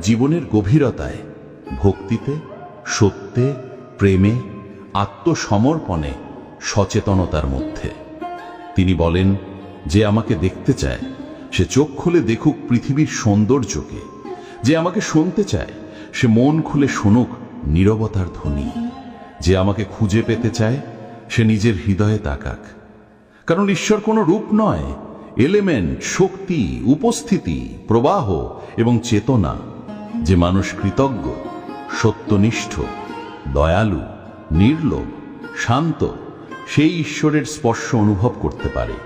জীবনের গভীরতায়, ভক্তিতে, সত্যে, প্রেমে, আত্মসমর্পণে, সচেতনতার মধ্যে। তিনি বলেন, যে আমাকে দেখতে চায় সে চোখ খুলে দেখুক পৃথিবীর সৌন্দর্যকে, যে আমাকে শুনতে চায় সে মন খুলে শুনুক নীরবতার ধ্বনি, যে আমাকে খুঁজে পেতে চায় সে নিজের হৃদয়ে তাকাক। কারণ ঈশ্বর কোনো রূপ নয়, এলিমেন্ট, শক্তি, উপস্থিতি, প্রবাহ এবং চেতনা। যে মানুষ কৃতজ্ঞ, সত্যনিষ্ঠ, দয়ালু, নির্লোভ, শান্ত, সেই ঈশ্বরের স্পর্শ অনুভব করতে পারে।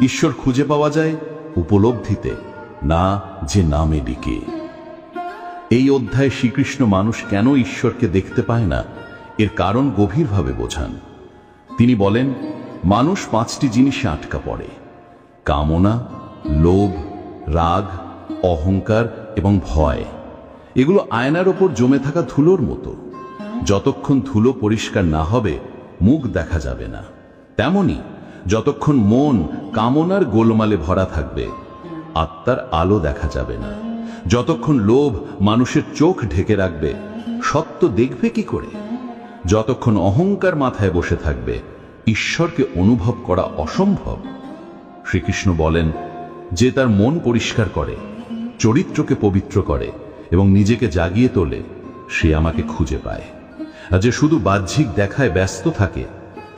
ঈশ্বর খুঁজে পাওয়া যায় উপলব্ধিতে, না যে নামে ডেকে। এই অধ্যায়ে শ্রীকৃষ্ণ মানুষ কেন ঈশ্বরকে দেখতে পায় না এর কারণ গভীরভাবে বোঝান। তিনি বলেন, মানুষ 5টি জিনিসে আটকা পড়ে: কামনা, লোভ, রাগ, অহংকার এবং ভয়। এগুলো আয়নার ওপর জমে থাকা ধুলোর মতো। যতক্ষণ ধুলো পরিষ্কার না হবে মুখ দেখা যাবে না। তেমনি যতক্ষণ মন কামনার গোলমালে ভরা থাকবে আত্মার আলো দেখা যাবে না। যতক্ষণ লোভ মানুষের চোখ ঢেকে রাখবে সত্য দেখবে কি করে? যতক্ষণ অহংকার মাথায় বসে থাকবে ঈশ্বরকে অনুভব করা অসম্ভব। শ্রীকৃষ্ণ বলেন, যে তার মন পরিষ্কার করে, চরিত্রকে পবিত্র করে এবং নিজেকে জাগিয়ে তোলে, সে আমাকে খুঁজে পায়। আর যে শুধু বাহ্যিক দেখায় ব্যস্ত থাকে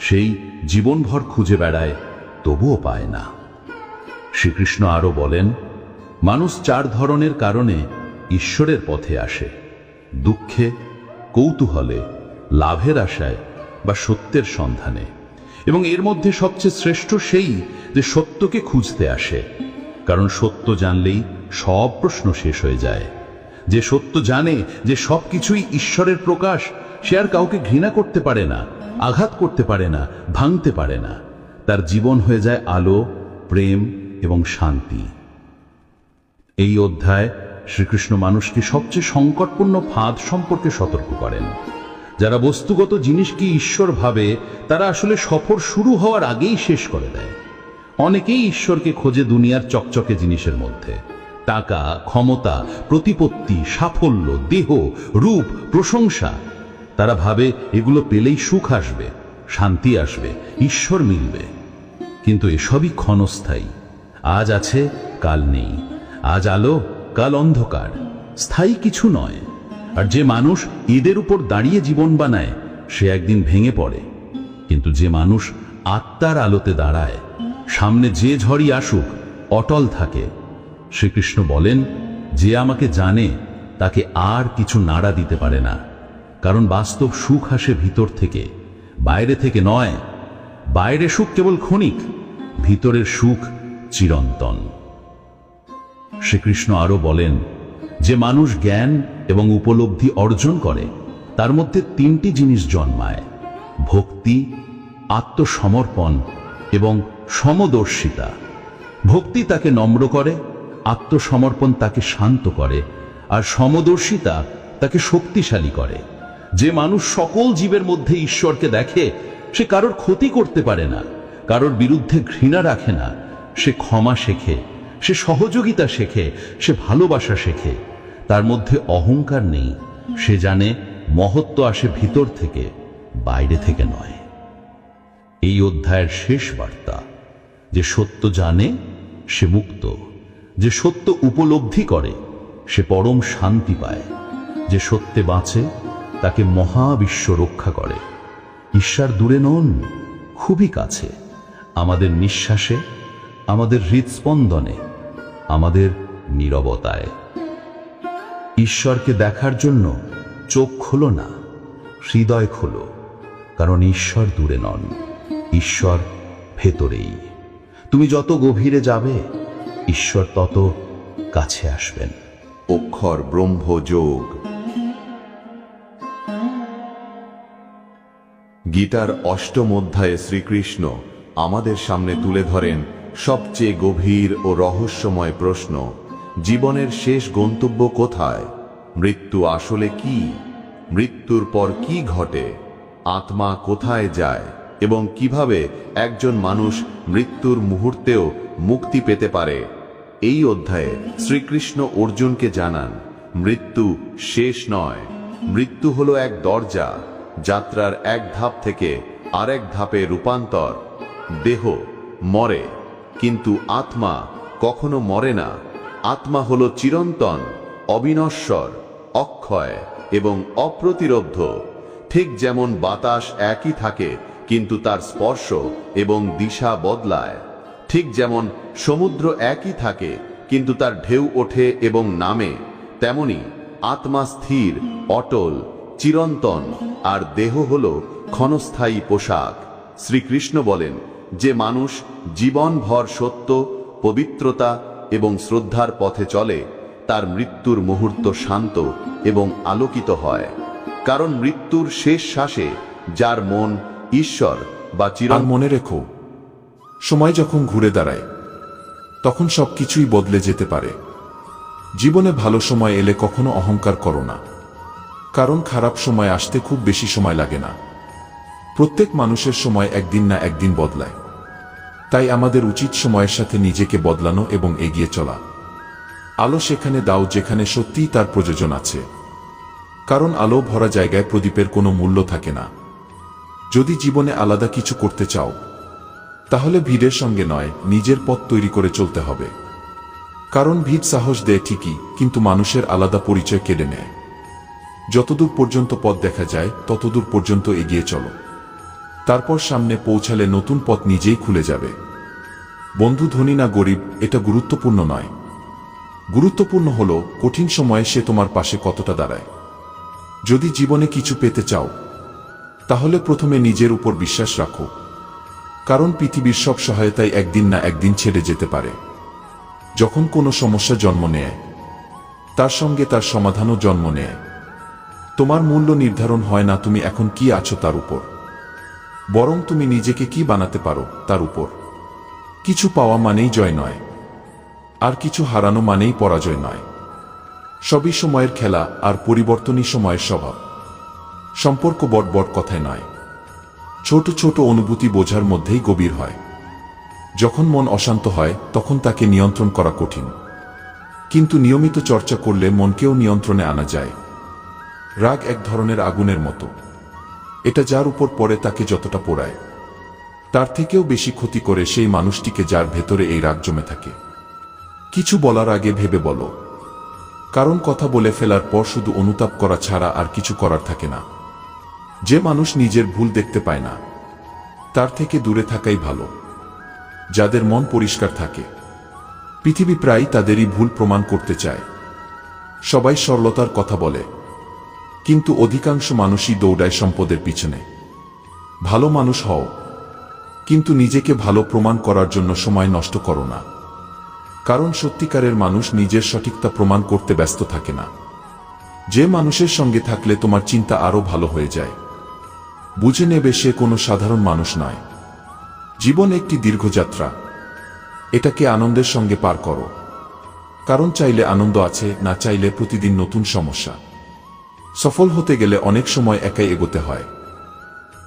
সেই জীবনভর খুঁজে বেড়ায়, তবুও পায় না। শ্রীকৃষ্ণ আরো বলেন, মানুষ 4 ধরনের কারণে ঈশ্বরের পথে আসে: দুঃখে, কৌতূহলে, লাভের আশায় বা সত্যের সন্ধানে। এবং এর মধ্যে সবচেয়ে শ্রেষ্ঠ সেই যে সত্যকে খুঁজতে আসে, কারণ সত্য জানলেই সব প্রশ্ন শেষ হয়ে যায়। যে সত্য জানে যে সবকিছুই ঈশ্বরের প্রকাশ, সে আর কাউকে ঘৃণা করতে পারে না, আঘাত করতে পারে না, ভাঙতে পারে না। তার জীবন হয়ে যায় আলো, প্রেম এবং শান্তি। এই অধ্যায় শ্রীকৃষ্ণ মানুষকে সবচেয়ে সংকটপূর্ণ ফাঁদ সম্পর্কে সতর্ক করেন। যারা বস্তুগত জিনিসকে ঈশ্বর ভাবে তারা আসলে সফর শুরু হওয়ার আগেই শেষ করে দেয়। অনেকেই ঈশ্বরকে খোঁজে দুনিয়ার চকচকে জিনিসের মধ্যে, টাকা, ক্ষমতা, প্রতিপত্তি, সাফল্য, দেহ, রূপ, প্রশংসা। তারা ভাবে এগুলো পেলেই সুখ আসবে, শান্তি আসবে, ঈশ্বর মিলবে। কিন্তু এসবই ক্ষণস্থায়ী। আজ আছে, কাল নেই। আজ আলো, কাল অন্ধকার। স্থায়ী কিছু নয়। আর যে মানুষ এদের উপর দাঁড়িয়ে জীবন বানায়, সে একদিন ভেঙে পড়ে। কিন্তু যে মানুষ আত্মার আলোতে দাঁড়ায়, সামনে যে ঝড়ই আসুক অটল থাকে। শ্রীকৃষ্ণ বলেন, যে আমাকে জানে তাকে আর কিছু নাড়া দিতে পারে না। কারণ বাস্তব সুখ আসে ভিতর থেকে, বাইরে থেকে নয়। বাইরে সুখ কেবল ক্ষণিক, ভিতরের সুখ চিরন্তন। শ্রীকৃষ্ণ আরো বলেন, যে মানুষ জ্ঞান এবং উপলব্ধি অর্জন করে, তার মধ্যে তিনটি জিনিস জন্মায়: ভক্তি, আত্মসমর্পণ এবং সমদর্শিতা। ভক্তি তাকে নম্র করে, আত্মসমর্পণ তাকে শান্ত করে, আর সমদর্শিতা তাকে শক্তিশালী করে। যে মানুষ সকল জীবের মধ্যে ঈশ্বরকে দেখে, সে কারোর ক্ষতি করতে পারে না, কারোর বিরুদ্ধে ঘৃণা রাখে না। সে ক্ষমা শেখে, সে সহযোগিতা শেখে, সে ভালোবাসা শেখে। তার মধ্যে অহংকার নেই। সে জানে মহত্ব আসে ভিতর থেকে, বাইরে থেকে নয়। এই অধ্যায়ের শেষ বার্তা: যে সত্য জানে সে মুক্ত, যে সত্য উপলব্ধি করে সে পরম শান্তি পায়, যে সত্যে বাঁচে তাকে মহাবিশ্ব রক্ষা করে। ঈশ্বর দূরে নন, খুবই কাছে, আমাদের নিঃশ্বাসে, আমাদের হৃদস্পন্দনে, আমাদের নীরবতায়। ঈশ্বরকে দেখার জন্য চোখ খোলো না, হৃদয় খোলো। কারণ ঈশ্বর দূরে নন, ঈশ্বর ভেতরেই। তুমি যত গভীরে যাবে, ঈশ্বর তত কাছে আসবেন। অক্ষর ব্রহ্মযোগ। গীতার অষ্টম অধ্যায়ে শ্রীকৃষ্ণ আমাদের সামনে তুলে ধরেন সবচেয়ে গভীর ও রহস্যময় প্রশ্ন: জীবনের শেষ গন্তব্য কোথায়? মৃত্যু আসলে কি? মৃত্যুর পর কি ঘটে? আত্মা কোথায় যায় এবং কিভাবে একজন মানুষ মৃত্যুর মুহূর্তেও মুক্তি পেতে পারে? এই অধ্যায়ে শ্রীকৃষ্ণ অর্জুনকে জানান, মৃত্যু শেষ নয়। মৃত্যু হলো এক দরজা, যাত্রার এক ধাপ থেকে আরেক ধাপে রূপান্তর। দেহ মরে, কিন্তু আত্মা কখনো মরে না। আত্মা হলো চিরন্তন, অবিনশ্বর, অক্ষয় এবং অপ্রতিরোধ্য। ঠিক যেমন বাতাস একই থাকে কিন্তু তার স্পর্শ এবং দিশা বদলায়, ঠিক যেমন সমুদ্র একই থাকে কিন্তু তার ঢেউ ওঠে এবং নামে, তেমনি আত্মা স্থির, অটল, চিরন্তন, আর দেহ হল ক্ষণস্থায়ী পোশাক। শ্রীকৃষ্ণ বলেন, যে মানুষ জীবনভর সত্য, পবিত্রতা এবং শ্রদ্ধার পথে চলে, তার মৃত্যুর মুহূর্ত শান্ত এবং আলোকিত হয়। কারণ মৃত্যুর শেষ শ্বাসে যার মন ঈশ্বর বা আর মনে রেখো, সময় যখন ঘুরে দাঁড়ায় তখন সবকিছুই বদলে যেতে পারে। জীবনে ভালো সময় এলে কখনো অহংকার করো না, কারণ খারাপ সময় আসতে খুব বেশি সময় লাগে না। প্রত্যেক মানুষের সময় একদিন না একদিন বদলায়। তাই আমাদের উচিত সময়ের সাথে নিজেকে বদলানো এবং এগিয়ে চলা। আলো সেখানে দাও যেখানে সত্যিই তার প্রয়োজন আছে, কারণ আলো ভরা জায়গায় প্রদীপের কোনো মূল্য থাকে না। যদি জীবনে আলাদা কিছু করতে চাও, তাহলে ভিড়ের সঙ্গে নয়, নিজের পথ তৈরি করে চলতে হবে। কারণ ভিড় সাহস দেয় ঠিকই, কিন্তু মানুষের আলাদা পরিচয় কেড়ে নেয়। যতদূর পর্যন্ত পথ দেখা যায় ততদূর পর্যন্ত এগিয়ে চলো, তারপর সামনে পৌঁছালে নতুন পথ নিজেই খুলে যাবে। বন্ধু ধনী না গরিব এটা গুরুত্বপূর্ণ নয়, গুরুত্বপূর্ণ হলো কঠিন সময়ে সে তোমার পাশে কতটা দাঁড়ায়। যদি জীবনে কিছু পেতে চাও, তাহলে প্রথমে নিজের উপর বিশ্বাস রাখো, কারণ পৃথিবীর সব সহায়তাই একদিন না একদিন ছেড়ে যেতে পারে। যখন কোনো সমস্যা জন্ম নেয়, তার সঙ্গে তার সমাধানও জন্ম নেয়। তোমার মূল্য নির্ধারণ হয় না তুমি এখন কি আছো তার উপর, বরং তুমি নিজেকে কি বানাতে পারো তার উপর। কিছু পাওয়া মানেই জয় নয়, আর কিছু হারানো মানেই পরাজয় নয়। সবই সময়ের খেলা, আর পরিবর্তনই সময়ের স্বভাব। সম্পর্ক বড় বড় কথায় নয়, ছোট ছোট অনুভূতি বোঝার মধ্যেই গভীর হয়। যখন মন অশান্ত হয় তখন তাকে নিয়ন্ত্রণ করা কঠিন। কিন্তু নিয়মিত চর্চা করলে মনকেও নিয়ন্ত্রণে আনা যায়। রাগ এক ধরনের আগুনের মতো, এটা যার উপর পড়ে তাকে যতটা পোড়ায় তার থেকেও বেশি ক্ষতি করে সেই মানুষটিকে যার ভেতরে এই রাগ জমে থাকে। কিছু বলার আগে ভেবে বলো, কারণ কথা বলে ফেলার পর শুধু অনুতাপ করা ছাড়া আর কিছু করার থাকে না। যে মানুষ নিজের ভুল দেখতে পায় না তার থেকে দূরে থাকাই ভালো। যাদের মন পরিষ্কার থাকে পৃথিবী প্রায় তাদেরই ভুল প্রমাণ করতে চায়। সবাই সরলতার কথা বলে, কিন্তু অধিকাংশ মানুষই দৌড়ায় সম্পদের পিছনে। ভালো মানুষ হও, কিন্তু নিজেকে ভালো প্রমাণ করার জন্য সময় নষ্ট করো না। কারণ সত্যিকারের মানুষ নিজের সঠিকতা প্রমাণ করতে ব্যস্ত থাকে না। যে মানুষের সঙ্গে থাকলে তোমার চিন্তা আরো ভালো হয়ে যায়, বুঝে নেবে সে কোনো সাধারণ মানুষ নয়। জীবন একটি দীর্ঘ যাত্রা, এটাকে আনন্দের সঙ্গে পার করো। কারণ চাইলে আনন্দ আছে, না চাইলে প্রতিদিন নতুন সমস্যা। সফল হতে গেলে অনেক সময় একাই এগোতে হয়।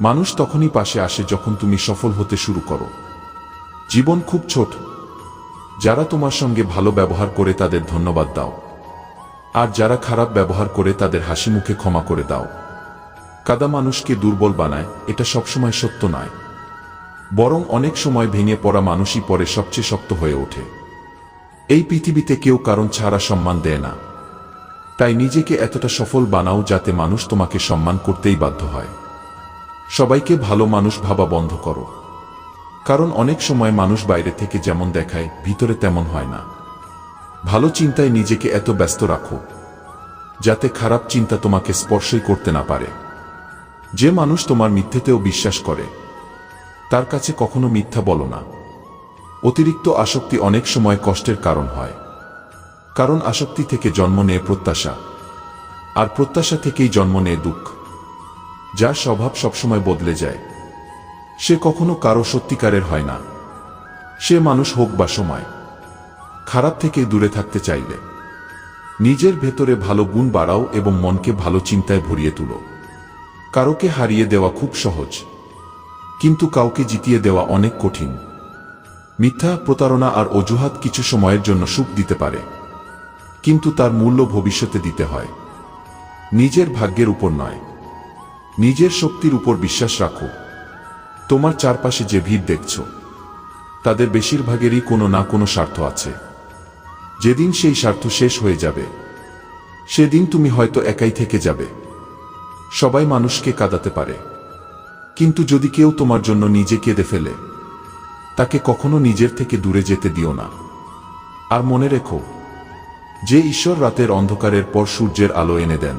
মানুষ তখনই পাশে আসে যখন তুমি সফল হতে শুরু করো। জীবন খুব ছোট, যারা তোমার সঙ্গে ভালো ব্যবহার করে তাদের ধন্যবাদ দাও, আর যারা খারাপ ব্যবহার করে তাদের হাসি মুখে ক্ষমা করে দাও। কাদা মানুষকে দুর্বল বানায়, এটা সবসময় সত্য নয়, বরং অনেক সময় ভেঙে পড়া মানুষই পরে সবচেয়ে শক্ত হয়ে ওঠে। এই পৃথিবীতে কেউ কারণ ছাড়া সম্মান দেয় না, তাই নিজেকে এতটা সফল বানাও যাতে মানুষ তোমাকে সম্মান করতেই বাধ্য হয়। সবাইকে ভালো মানুষ ভাবা বন্ধ করো, কারণ অনেক সময় মানুষ বাইরে থেকে যেমন দেখায় ভিতরে তেমন হয় না। ভালো চিন্তায় নিজেকে এত ব্যস্ত রাখো যাতে খারাপ চিন্তা তোমাকে স্পর্শই করতে না পারে। যে মানুষ তোমার মিথ্যেতেও বিশ্বাস করে তার কাছে কখনো মিথ্যা বলো না। অতিরিক্ত আসক্তি অনেক সময় কষ্টের কারণ হয়, কারণ আসক্তি থেকে জন্ম নেয় প্রত্যাশা, আর প্রত্যাশা থেকেই জন্ম নেয় দুঃখ। যার স্বভাব সবসময় বদলে যায় সে কখনো কারো সত্যিকারের হয় না। সে মানুষ হোক বা সময়, খারাপ থেকে দূরে থাকতে চাইলে নিজের ভেতরে ভালো গুণ বাড়াও এবং মনকে ভালো চিন্তায় ভরিয়ে তুলো। কারোকে হারিয়ে দেওয়া খুব সহজ, কিন্তু কাউকে জিতিয়ে দেওয়া অনেক কঠিন। মিথ্যা, প্রতারণা আর অজুহাত কিছু সময়ের জন্য সুখ দিতে পারে, কিন্তু তার মূল্য ভবিষ্যতে দিতে হয়। নিজের ভাগ্যের উপর নয়, নিজের শক্তির উপর বিশ্বাস রাখো। তোমার চারপাশে যে ভিড় দেখছ তাদের বেশিরভাগেরই কোনো না কোনো স্বার্থ আছে। যেদিন সেই স্বার্থ শেষ হয়ে যাবে সেদিন তুমি হয়তো একাই থেকে যাবে। সবাই মানুষকে কাঁদাতে পারে, কিন্তু যদি কেউ তোমার জন্য নিজে কেঁদে ফেলে তাকে কখনো নিজের থেকে দূরে যেতে দিও না। আর মনে রেখো, যে ঈশ্বর রাতের অন্ধকারের পর সূর্যের আলো এনে দেন,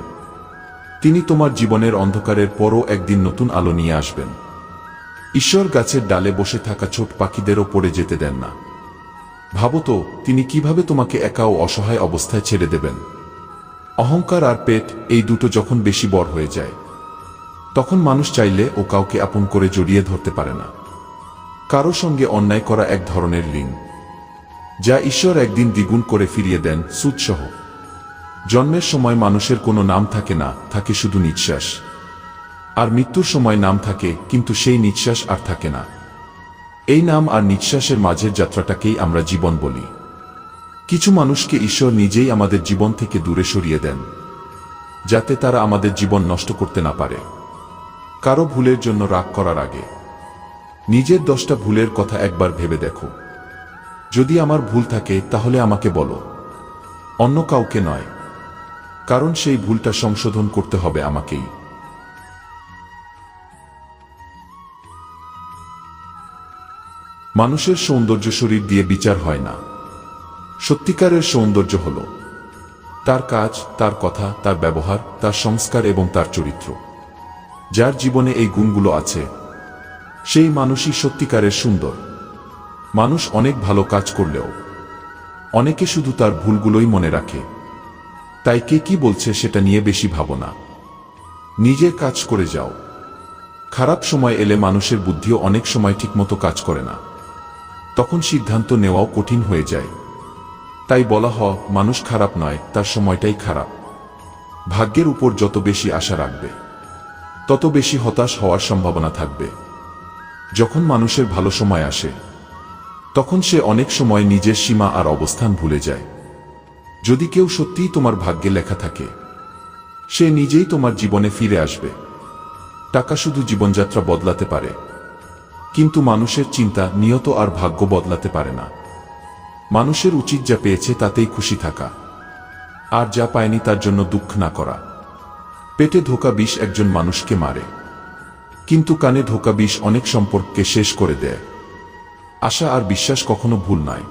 তিনি তোমার জীবনের অন্ধকারের পরও একদিন নতুন আলো নিয়ে আসবেন। ঈশ্বর গাছের ডালে বসে থাকা ছোট পাখিদেরও পড়ে যেতে দেন না। ভাবো তো, তিনি কিভাবে তোমাকে একা ও অসহায় অবস্থায় ছেড়ে দেবেন। অহংকার আর পেট, এই দুটো যখন বেশি বড় হয়ে যায় তখন মানুষ চাইলে ও কাউকে আপন করে জড়িয়ে ধরতে পারে না। কারো সঙ্গে অন্যায় করা এক ধরনের ঋণ, যা ঈশ্বর একদিন দ্বিগুণ করে ফিরিয়ে দেন, সুদসহ। জন্মের সময় মানুষের কোনো নাম থাকে না, থাকে শুধু নিঃশ্বাস। আর মৃত্যুর সময় নাম থাকে, কিন্তু সেই নিঃশ্বাস আর থাকে না। এই নাম আর নিঃশ্বাসের মাঝের যাত্রাটাকেই আমরা জীবন বলি। কিছু মানুষকে ঈশ্বর নিজেই আমাদের জীবন থেকে দূরে সরিয়ে দেন, যাতে তারা আমাদের জীবন নষ্ট করতে না পারে। কারো ভুলের জন্য রাগ করার আগে নিজের 10টা ভুলের কথা একবার ভেবে দেখো। যদি আমার ভুল থাকে তাহলে আমাকে বলো, অন্য কাউকে নয়, কারণ সেই ভুলটা সংশোধন করতে হবে আমাকেই। মানুষের সৌন্দর্য শরীর দিয়ে বিচার হয় না। সত্যিকারের সৌন্দর্য হল তার কাজ, তার কথা, তার ব্যবহার, তার সংস্কার এবং তার চরিত্র। যার জীবনে এই গুণগুলো আছে সেই মানুষই সত্যিকারের সুন্দর। মানুষ অনেক ভালো কাজ করলেও অনেকে শুধু তার ভুলগুলোই মনে রাখে। তাই কে কি বলছে সেটা নিয়ে বেশি ভাবো না, নিজের কাজ করে যাও। খারাপ সময় এলে মানুষের বুদ্ধিও অনেক সময় ঠিকমতো কাজ করে না, তখন সিদ্ধান্ত নেওয়াও কঠিন হয়ে যায়। তাই বলা হয়, মানুষ খারাপ নয়, তার সময়টাই খারাপ। ভাগ্যের উপর যত বেশি আশা রাখবে তত বেশি হতাশ হওয়ার সম্ভাবনা থাকবে। যখন মানুষের ভালো সময় আসে তখন সে অনেক সময় নিজের সীমা আর অবস্থান ভুলে যায়। যদি কেউ সত্যিই তোমার ভাগ্যে লেখা থাকে, সে নিজেই তোমার জীবনে ফিরে আসবে। টাকা শুধু জীবনযাত্রা বদলাতে পারে, কিন্তু মানুষের চিন্তা, নিয়ত আর ভাগ্য বদলাতে পারে না। মানুষের উচিত যা পেয়েছে তাতেই খুশি থাকা, আর যা পায়নি তার জন্য দুঃখ না করা। পেটে ধোকা বিষ একজন মানুষকে মারে, কিন্তু কানে ধোকা বিষ অনেক সম্পর্ককে শেষ করে দেয়। আশা আর বিশ্বাস কখনো ভুল নয়,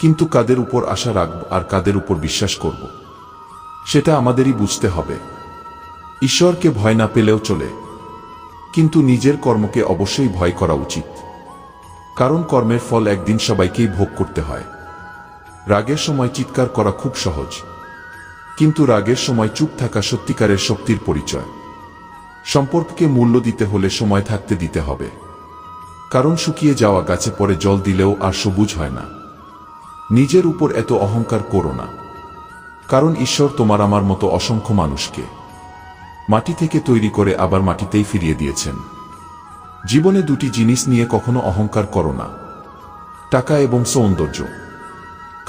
কিন্তু কাদের উপর আশা রাখব আর কাদের উপর বিশ্বাস করব, সেটা আমাদেরই বুঝতে হবে। ঈশ্বরকে ভয় না পেলেও চলে, কিন্তু নিজের কর্মকে অবশ্যই ভয় করা উচিত, কারণ কর্মের ফল একদিন সবাইকেই ভোগ করতে হয়। রাগের সময় চিৎকার করা খুব সহজ, কিন্তু রাগের সময় চুপ থাকা সত্যিকারের শক্তির পরিচয়। সম্পর্ককে মূল্য দিতে হলে সময় থাকতে দিতে হবে, কারণ শুকিয়ে যাওয়া গাছে পরে জল দিলেও আর সবুজ হয় না। নিজের উপর এত অহংকার করো না, কারণ ঈশ্বর তোমার আমার মতো অসংখ্য মানুষকে মাটি থেকে তৈরি করে আবার মাটিতেই ফিরিয়ে দিয়েছেন। জীবনে দুটি জিনিস নিয়ে কখনো অহংকার করো না, টাকা এবং সৌন্দর্য,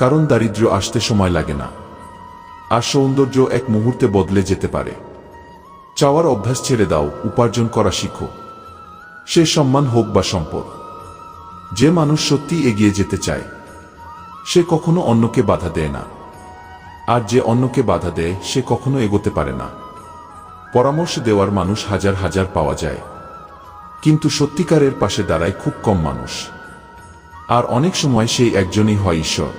কারণ দারিদ্র্য আসতে সময় লাগে না, আর সৌন্দর্য এক মুহূর্তে বদলে যেতে পারে। চাওয়ার অভ্যাস ছেড়ে দাও, উপার্জন করা শিখো, সে সম্মান হোক বা সম্পদ। যে মানুষ সত্যি এগিয়ে যেতে চায়, সে কখনো অন্যকে বাধা দেয় না, আর যে অন্যকে বাধা দেয় সে কখনো এগোতে পারে না। পরামর্শ দেওয়ার মানুষ হাজার হাজার পাওয়া যায়, কিন্তু সত্যিকারের পাশে দাঁড়ায় খুব কম মানুষ, আর অনেক সময় সেই একজনই হয় ঈশ্বর।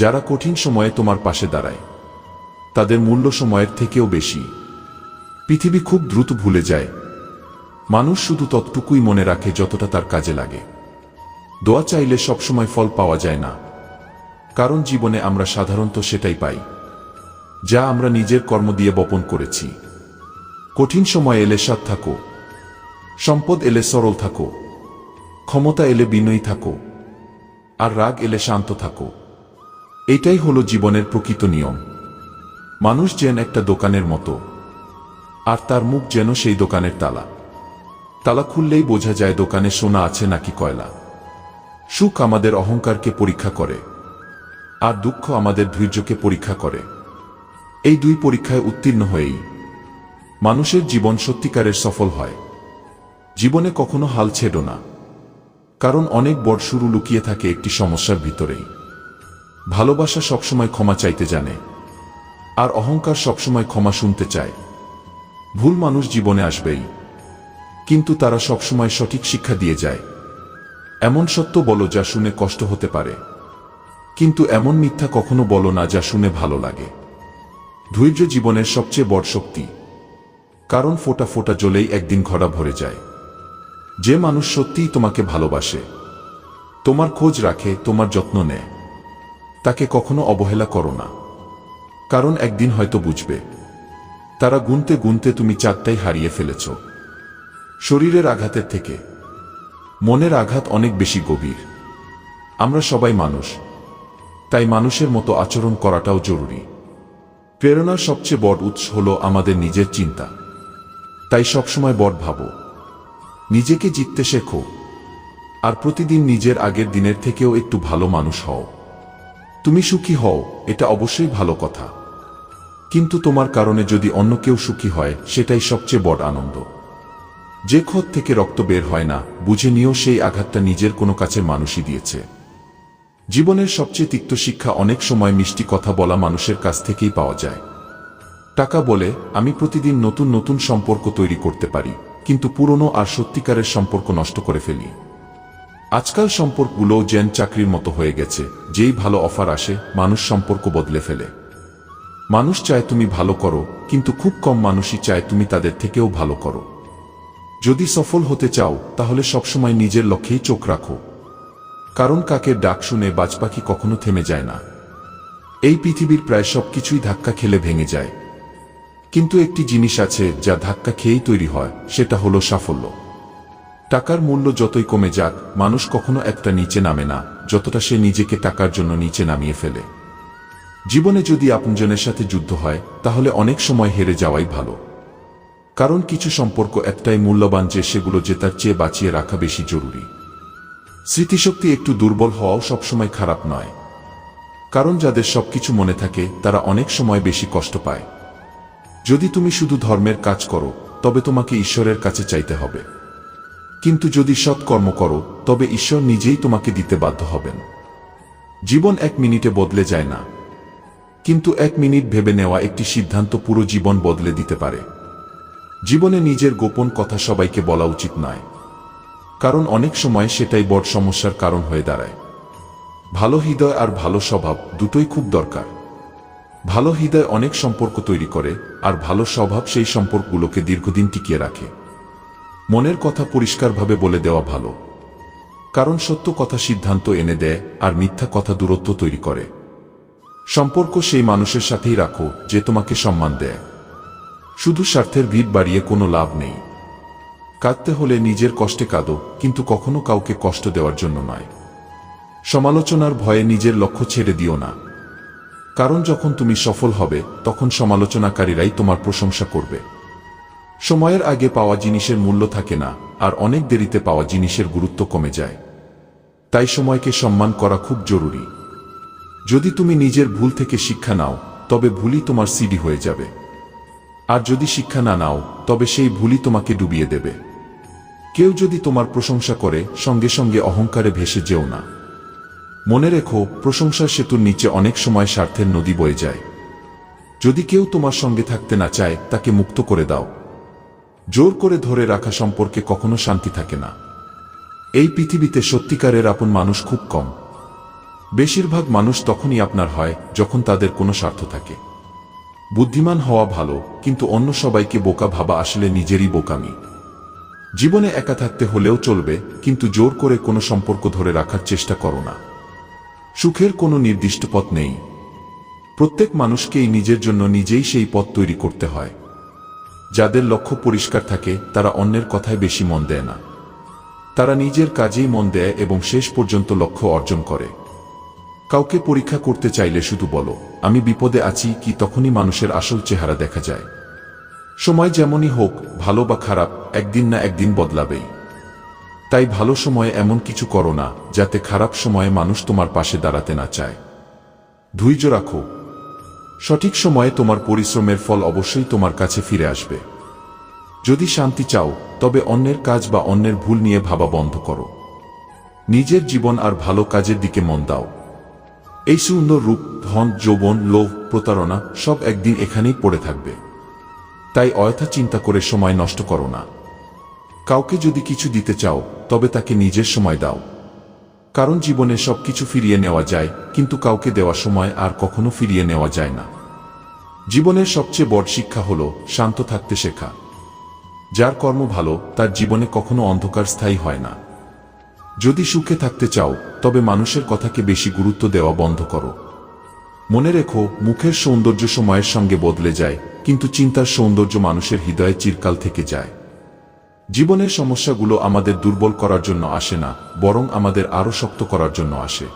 যারা কঠিন সময়ে তোমার পাশে দাঁড়ায়, তাদের মূল্য সময়ের থেকেও বেশি। পৃথিবী খুব দ্রুত ভুলে যায়, মানুষ শুধু ততটুকুই মনে রাখে যতটা তার কাজে লাগে। দোয়া চাইলে সবসময় ফল পাওয়া যায় না, কারণ জীবনে আমরা সাধারণত সেটাই পাই যা আমরা নিজের কর্ম দিয়ে বপন করেছি। কঠিন সময় এলে সৎ থাকো, সম্পদ এলে সরল থাকো, ক্ষমতা এলে বিনয়ী থাকো, আর রাগ এলে শান্ত থাকো। এটাই হলো জীবনের প্রকৃত নিয়ম। মানুষ যেন একটা দোকানের মতো, আর তার মুখ যেন সেই দোকানের তালা। তালা খুললেই বোঝা যায় দোকানে সোনা আছে নাকি কয়লা। সুখ আমাদের অহংকারকে পরীক্ষা করে, আর দুঃখ আমাদের ধৈর্যকে পরীক্ষা করে। এই দুই পরীক্ষায় উত্তীর্ণ হয়েই মানুষের জীবন সত্যিকারের সফল হয়। জীবনে কখনো হাল ছেড়ো না, কারণ অনেক বড় শুরু লুকিয়ে থাকে একটি সমস্যার ভিতরেই। ভালোবাসা সবসময় ক্ষমা চাইতে জানে, আর অহংকার সবসময় ক্ষমা শুনতে চায়। ভুল মানুষ জীবনে আসবেই, কিন্তু তারা সবসময় সঠিক শিক্ষা দিয়ে যায়। এমন সত্য বলো যা শুনে কষ্ট হতে পারে, কিন্তু এমন মিথ্যা কখনো বলো না যা শুনে ভালো লাগে। ধৈর্য জীবনের সবচেয়ে বড় শক্তি, কারণ ফোঁটা ফোঁটা জলেই একদিন ঘড়া ভরে যায়। যে মানুষ সত্যিই তোমাকে ভালোবাসে, তোমার খোঁজ রাখে, তোমার যত্ন নেয়, তাকে কখনো অবহেলা করো না, কারণ একদিন হয়তো বুঝবে তারা গুনতে গুনতে তুমি চারটাই হারিয়ে ফেলেছ। শরীরের আঘাতের থেকে মনের আঘাত অনেক বেশি গভীর। আমরা সবাই মানুষ, তাই মানুষের মতো আচরণ করাটাও জরুরি। প্রেরণার সবচেয়ে বড় উৎস হলো আমাদের নিজের চিন্তা, তাই সবসময় বড় ভাবো, নিজেকে জিততে শেখো, আর প্রতিদিন নিজের আগের দিনের থেকেও একটু ভালো মানুষ হও। তুমি সুখী হও, এটা অবশ্যই ভালো কথা, কিন্তু তোমার কারণে যদি অন্য কেউ সুখী হয় সেটাই সবচেয়ে বড় আনন্দ। যে ক্ষত থেকে রক্ত বের হয় না, বুঝে নিও সেই আঘাতটা নিজের কোনো কাছের মানুষই দিয়েছে। জীবনের সবচেয়ে তিক্ত শিক্ষা অনেক সময় মিষ্টি কথা বলা মানুষের কাছ থেকেই পাওয়া যায়। টাকা বলে আমি প্রতিদিন নতুন নতুন সম্পর্ক তৈরি করতে পারি, কিন্তু পুরনো আর সত্যিকারের সম্পর্ক নষ্ট করে ফেলি। আজকাল সম্পর্কগুলো যেন চাকরির মতো হয়ে গেছে, যেই ভালো অফার আসে মানুষ সম্পর্ক বদলে ফেলে। মানুষ চায় তুমি ভালো করো, কিন্তু খুব কম মানুষই চায় তুমি তাদের থেকেও ভালো করো। যদি সফল হতে চাও তাহলে সবসময় নিজের লক্ষ্যেই চোখ রাখো, কারণ কাকের ডাক শুনে বাজপাখি কখনো থেমে যায় না। এই পৃথিবীর প্রায় সবকিছুই ধাক্কা খেলে ভেঙে যায়, কিন্তু একটি জিনিস আছে যা ধাক্কা খেয়েই তৈরি হয়, সেটা হলো সাফল্য। টাকার মূল্য যতই কমে যাক, মানুষ কখনো একটা নিচে নামে না যতটা সে নিজেকে টাকার জন্য নিচে নামিয়ে ফেলে। জীবনে যদি আপনজনের সাথে যুদ্ধ হয় তাহলে অনেক সময় হেরে যাওয়াই ভালো, কারণ কিছু সম্পর্ক একটাই মূল্যবান যে সেগুলো জেতার চেয়ে বাঁচিয়ে রাখা বেশি জরুরি। স্মৃতিশক্তি একটু দুর্বল হওয়াও সবসময় খারাপ নয়, কারণ যাদের সবকিছু মনে থাকে তারা অনেক সময় বেশি কষ্ট পায়। যদি তুমি শুধু ধর্মের কাজ করো তবে তোমাকে ঈশ্বরের কাছে চাইতে হবে, কিন্তু যদি সৎকর্ম করো তবে ঈশ্বর নিজেই তোমাকে দিতে বাধ্য হবেন। জীবন 1 মিনিটে বদলে যায় না, কিন্তু 1 মিনিট ভেবে নেওয়া একটি সিদ্ধান্ত পুরো জীবন বদলে দিতে পারে। জীবনে নিজের গোপন কথা সবাইকে বলা উচিত নয়, কারণ অনেক সময় সেটাই বড় সমস্যার কারণ হয়ে দাঁড়ায়। ভালো হৃদয় আর ভালো স্বভাব দুটোই খুব দরকার। ভালো হৃদয় অনেক সম্পর্ক তৈরি করে, আর ভালো স্বভাব সেই সম্পর্কগুলোকে দীর্ঘদিন টিকিয়ে রাখে। মনের কথা পরিষ্কারভাবে বলে দেওয়া ভালো, কারণ সত্য কথা সিদ্ধান্ত এনে দেয় আর মিথ্যা কথা দূরত্ব তৈরি করে। সম্পর্ক সেই মানুষের সাথেই রাখো যে তোমাকে সম্মান দেয়। শুধু স্বার্থের ভিড় বাড়িয়ে কোনো লাভ নেই। কাঁদতে হলে নিজের কষ্টে কাঁদো, কিন্তু কখনো কাউকে কষ্ট দেওয়ার জন্য নয়। সমালোচনার ভয়ে নিজের লক্ষ্য ছেড়ে দিও না, কারণ যখন তুমি সফল হবে তখন সমালোচনাকারীরাই তোমার প্রশংসা করবে। সময়ের আগে পাওয়া জিনিসের মূল্য থাকে না, আর অনেক দেরিতে পাওয়া জিনিসের গুরুত্ব কমে যায়। তাই সময়কে সম্মান করা খুব জরুরি। যদি তুমি নিজের ভুল থেকে শিক্ষা নাও তবে ভুলই তোমার সিডি হয়ে যাবে, আর যদি শিক্ষা না নাও তবে সেই ভুলই তোমাকে ডুবিয়ে দেবে। কেউ যদি তোমার প্রশংসা করে সঙ্গে সঙ্গে অহংকারে ভেসে যেও না। মনে রেখো, প্রশংসার সেতুর নিচে অনেক সময় স্বার্থের নদী বয়ে যায়। যদি কেউ তোমার সঙ্গে থাকতে না চায় তাকে মুক্ত করে দাও। জোর করে ধরে রাখা সম্পর্কে কখনো শান্তি থাকে না। এই পৃথিবীতে সত্যিকারের আপন মানুষ খুব কম। বেশিরভাগ মানুষ তখনই আপনার হয় যখন তাদের কোনো স্বার্থ থাকে। বুদ্ধিমান হওয়া ভালো, কিন্তু অন্য সবাইকে বোকা ভাবা আসলে নিজেরই বোকামি। জীবনে একা থাকতে হলেও চলবে, কিন্তু জোর করে কোনো সম্পর্ক ধরে রাখার চেষ্টা করো না। সুখের কোনো নির্দিষ্ট পথ নেই। প্রত্যেক মানুষকেই নিজের জন্য নিজেই সেই পথ তৈরি করতে হয়। যাদের লক্ষ্য পরিষ্কার থাকে তারা অন্যের কথায় বেশি মন দেয় না। তারা নিজের কাজেই মন দেয় এবং শেষ পর্যন্ত লক্ষ্য অর্জন করে। কাউকে পরীক্ষা করতে চাইলে শুধু বলো, আমি বিপদে আছি কি, তখনই মানুষের আসল চেহারা দেখা যায়। সময় যেমনই হোক, ভালো বা খারাপ, একদিন না একদিন বদলাবেই। তাই ভালো সময়ে এমন কিছু করো না যাতে খারাপ সময়ে মানুষ তোমার পাশে দাঁড়াতে না চায়। ধৈর্য রাখো। সঠিক সময়ে তোমার পরিশ্রমের ফল অবশ্যই তোমার কাছে ফিরে আসবে। যদি শান্তি চাও তবে অন্যের কাজ বা অন্যের ভুল নিয়ে ভাবা বন্ধ করো। নিজের জীবন আর ভালো কাজের দিকে মন দাও। এই সুন্দর রূপ, ধন, যৌবন, লোভ, প্রতারণা সব একদিন এখানেই পড়ে থাকবে। তাই অযথা চিন্তা করে সময় নষ্ট করো না। কাউকে যদি কিছু দিতে চাও তবে তাকে নিজের সময় দাও, কারণ জীবনে সবকিছু ফিরিয়ে নেওয়া যায়, কিন্তু কাউকে দেওয়া সময় আর কখনো ফিরিয়ে নেওয়া যায় না। জীবনের সবচেয়ে বড় শিক্ষা হলো শান্ত থাকতে শেখা। যার কর্ম ভালো তার জীবনে কখনো অন্ধকার স্থায়ী হয় না। যদি সুখে থাকতে চাও তবে মানুষের কথাকে বেশি গুরুত্ব দেওয়া বন্ধ করো। মনে রেখো, মুখের সৌন্দর্য সময়ের সঙ্গে বদলে যায়, কিন্তু চিন্তার সৌন্দর্য মানুষের হৃদয়ে চিরকাল থেকে যায়। জীবনের সমস্যাগুলো আমাদের দুর্বল করার জন্য আসে না, বরং আমাদের আরো শক্ত করার জন্য আসে।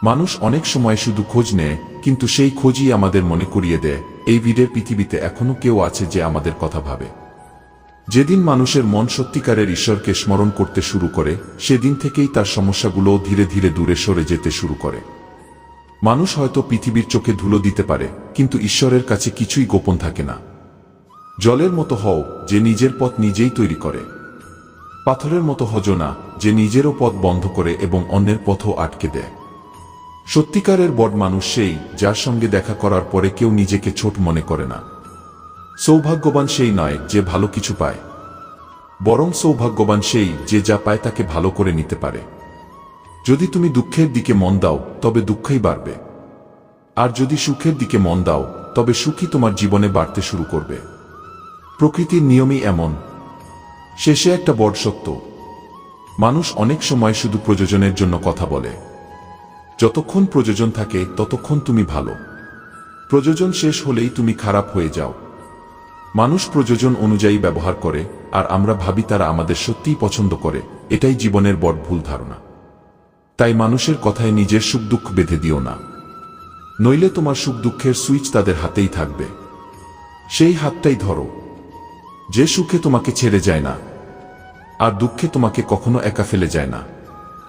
মানুষ অনেক সময় শুধু খোঁজ নেয়, কিন্তু সেই খোঁজই আমাদের মনে করিয়ে দেয় এই ভিড়ের পৃথিবীতে এখনো কেউ আছে যে আমাদের কথা ভাবে। যেদিন মানুষের মন সত্যিকারের ঈশ্বরকে স্মরণ করতে শুরু করে, সেদিন থেকেই তার সমস্যাগুলো ধীরে ধীরে দূরে সরে যেতে শুরু করে। মানুষ হয়তো পৃথিবীর চোখে ধুলো দিতে পারে, কিন্তু ঈশ্বরের কাছে কিছুই গোপন থাকে না। জলের মতো হও যে নিজের পথ নিজেই তৈরি করে। পাথরের মতো হজো না যে নিজেরও পথ বন্ধ করে এবং অন্যের পথও আটকে দেয়। সত্যিকারের বড় মানুষ সেই যার সঙ্গে দেখা করার পরে কেউ নিজেকে ছোট মনে করে না। সৌভাগ্যবান সেই নয় যে ভালো কিছু পায়, বরং সৌভাগ্যবান সেই যে যা পায় তাকে ভালো করে নিতে পারে। যদি তুমি দুঃখের দিকে মন দাও তবে দুঃখই বাড়বে, আর যদি সুখের দিকে মন দাও তবে সুখই তোমার জীবনে বাড়তে শুরু করবে। প্রকৃতির নিয়মই এমন। শেষে একটা বড় সত্য, মানুষ অনেক সময় শুধু প্রয়োজনের জন্য কথা বলে। যতক্ষণ প্রয়োজন থাকে ততক্ষণ তুমি ভালো। প্রয়োজন শেষ হলেই তুমি খারাপ হয়ে যাও। মানুষ প্রয়োজন অনুযায়ী ব্যবহার করে, আর আমরা ভাবি তারা আমাদের সত্যিই পছন্দ করে। এটাই জীবনের বড় ভুল ধারণা। তাই মানুষের কথায় নিজের সুখ দুঃখ বেঁধে দিও না, নইলে তোমার সুখ দুঃখের সুইচ তাদের হাতেই থাকবে। সেই হাতটাই ধরো যে সুখে তোমাকে ছেড়ে যায় না, আর দুঃখে তোমাকে কখনো একা ফেলে যায় না।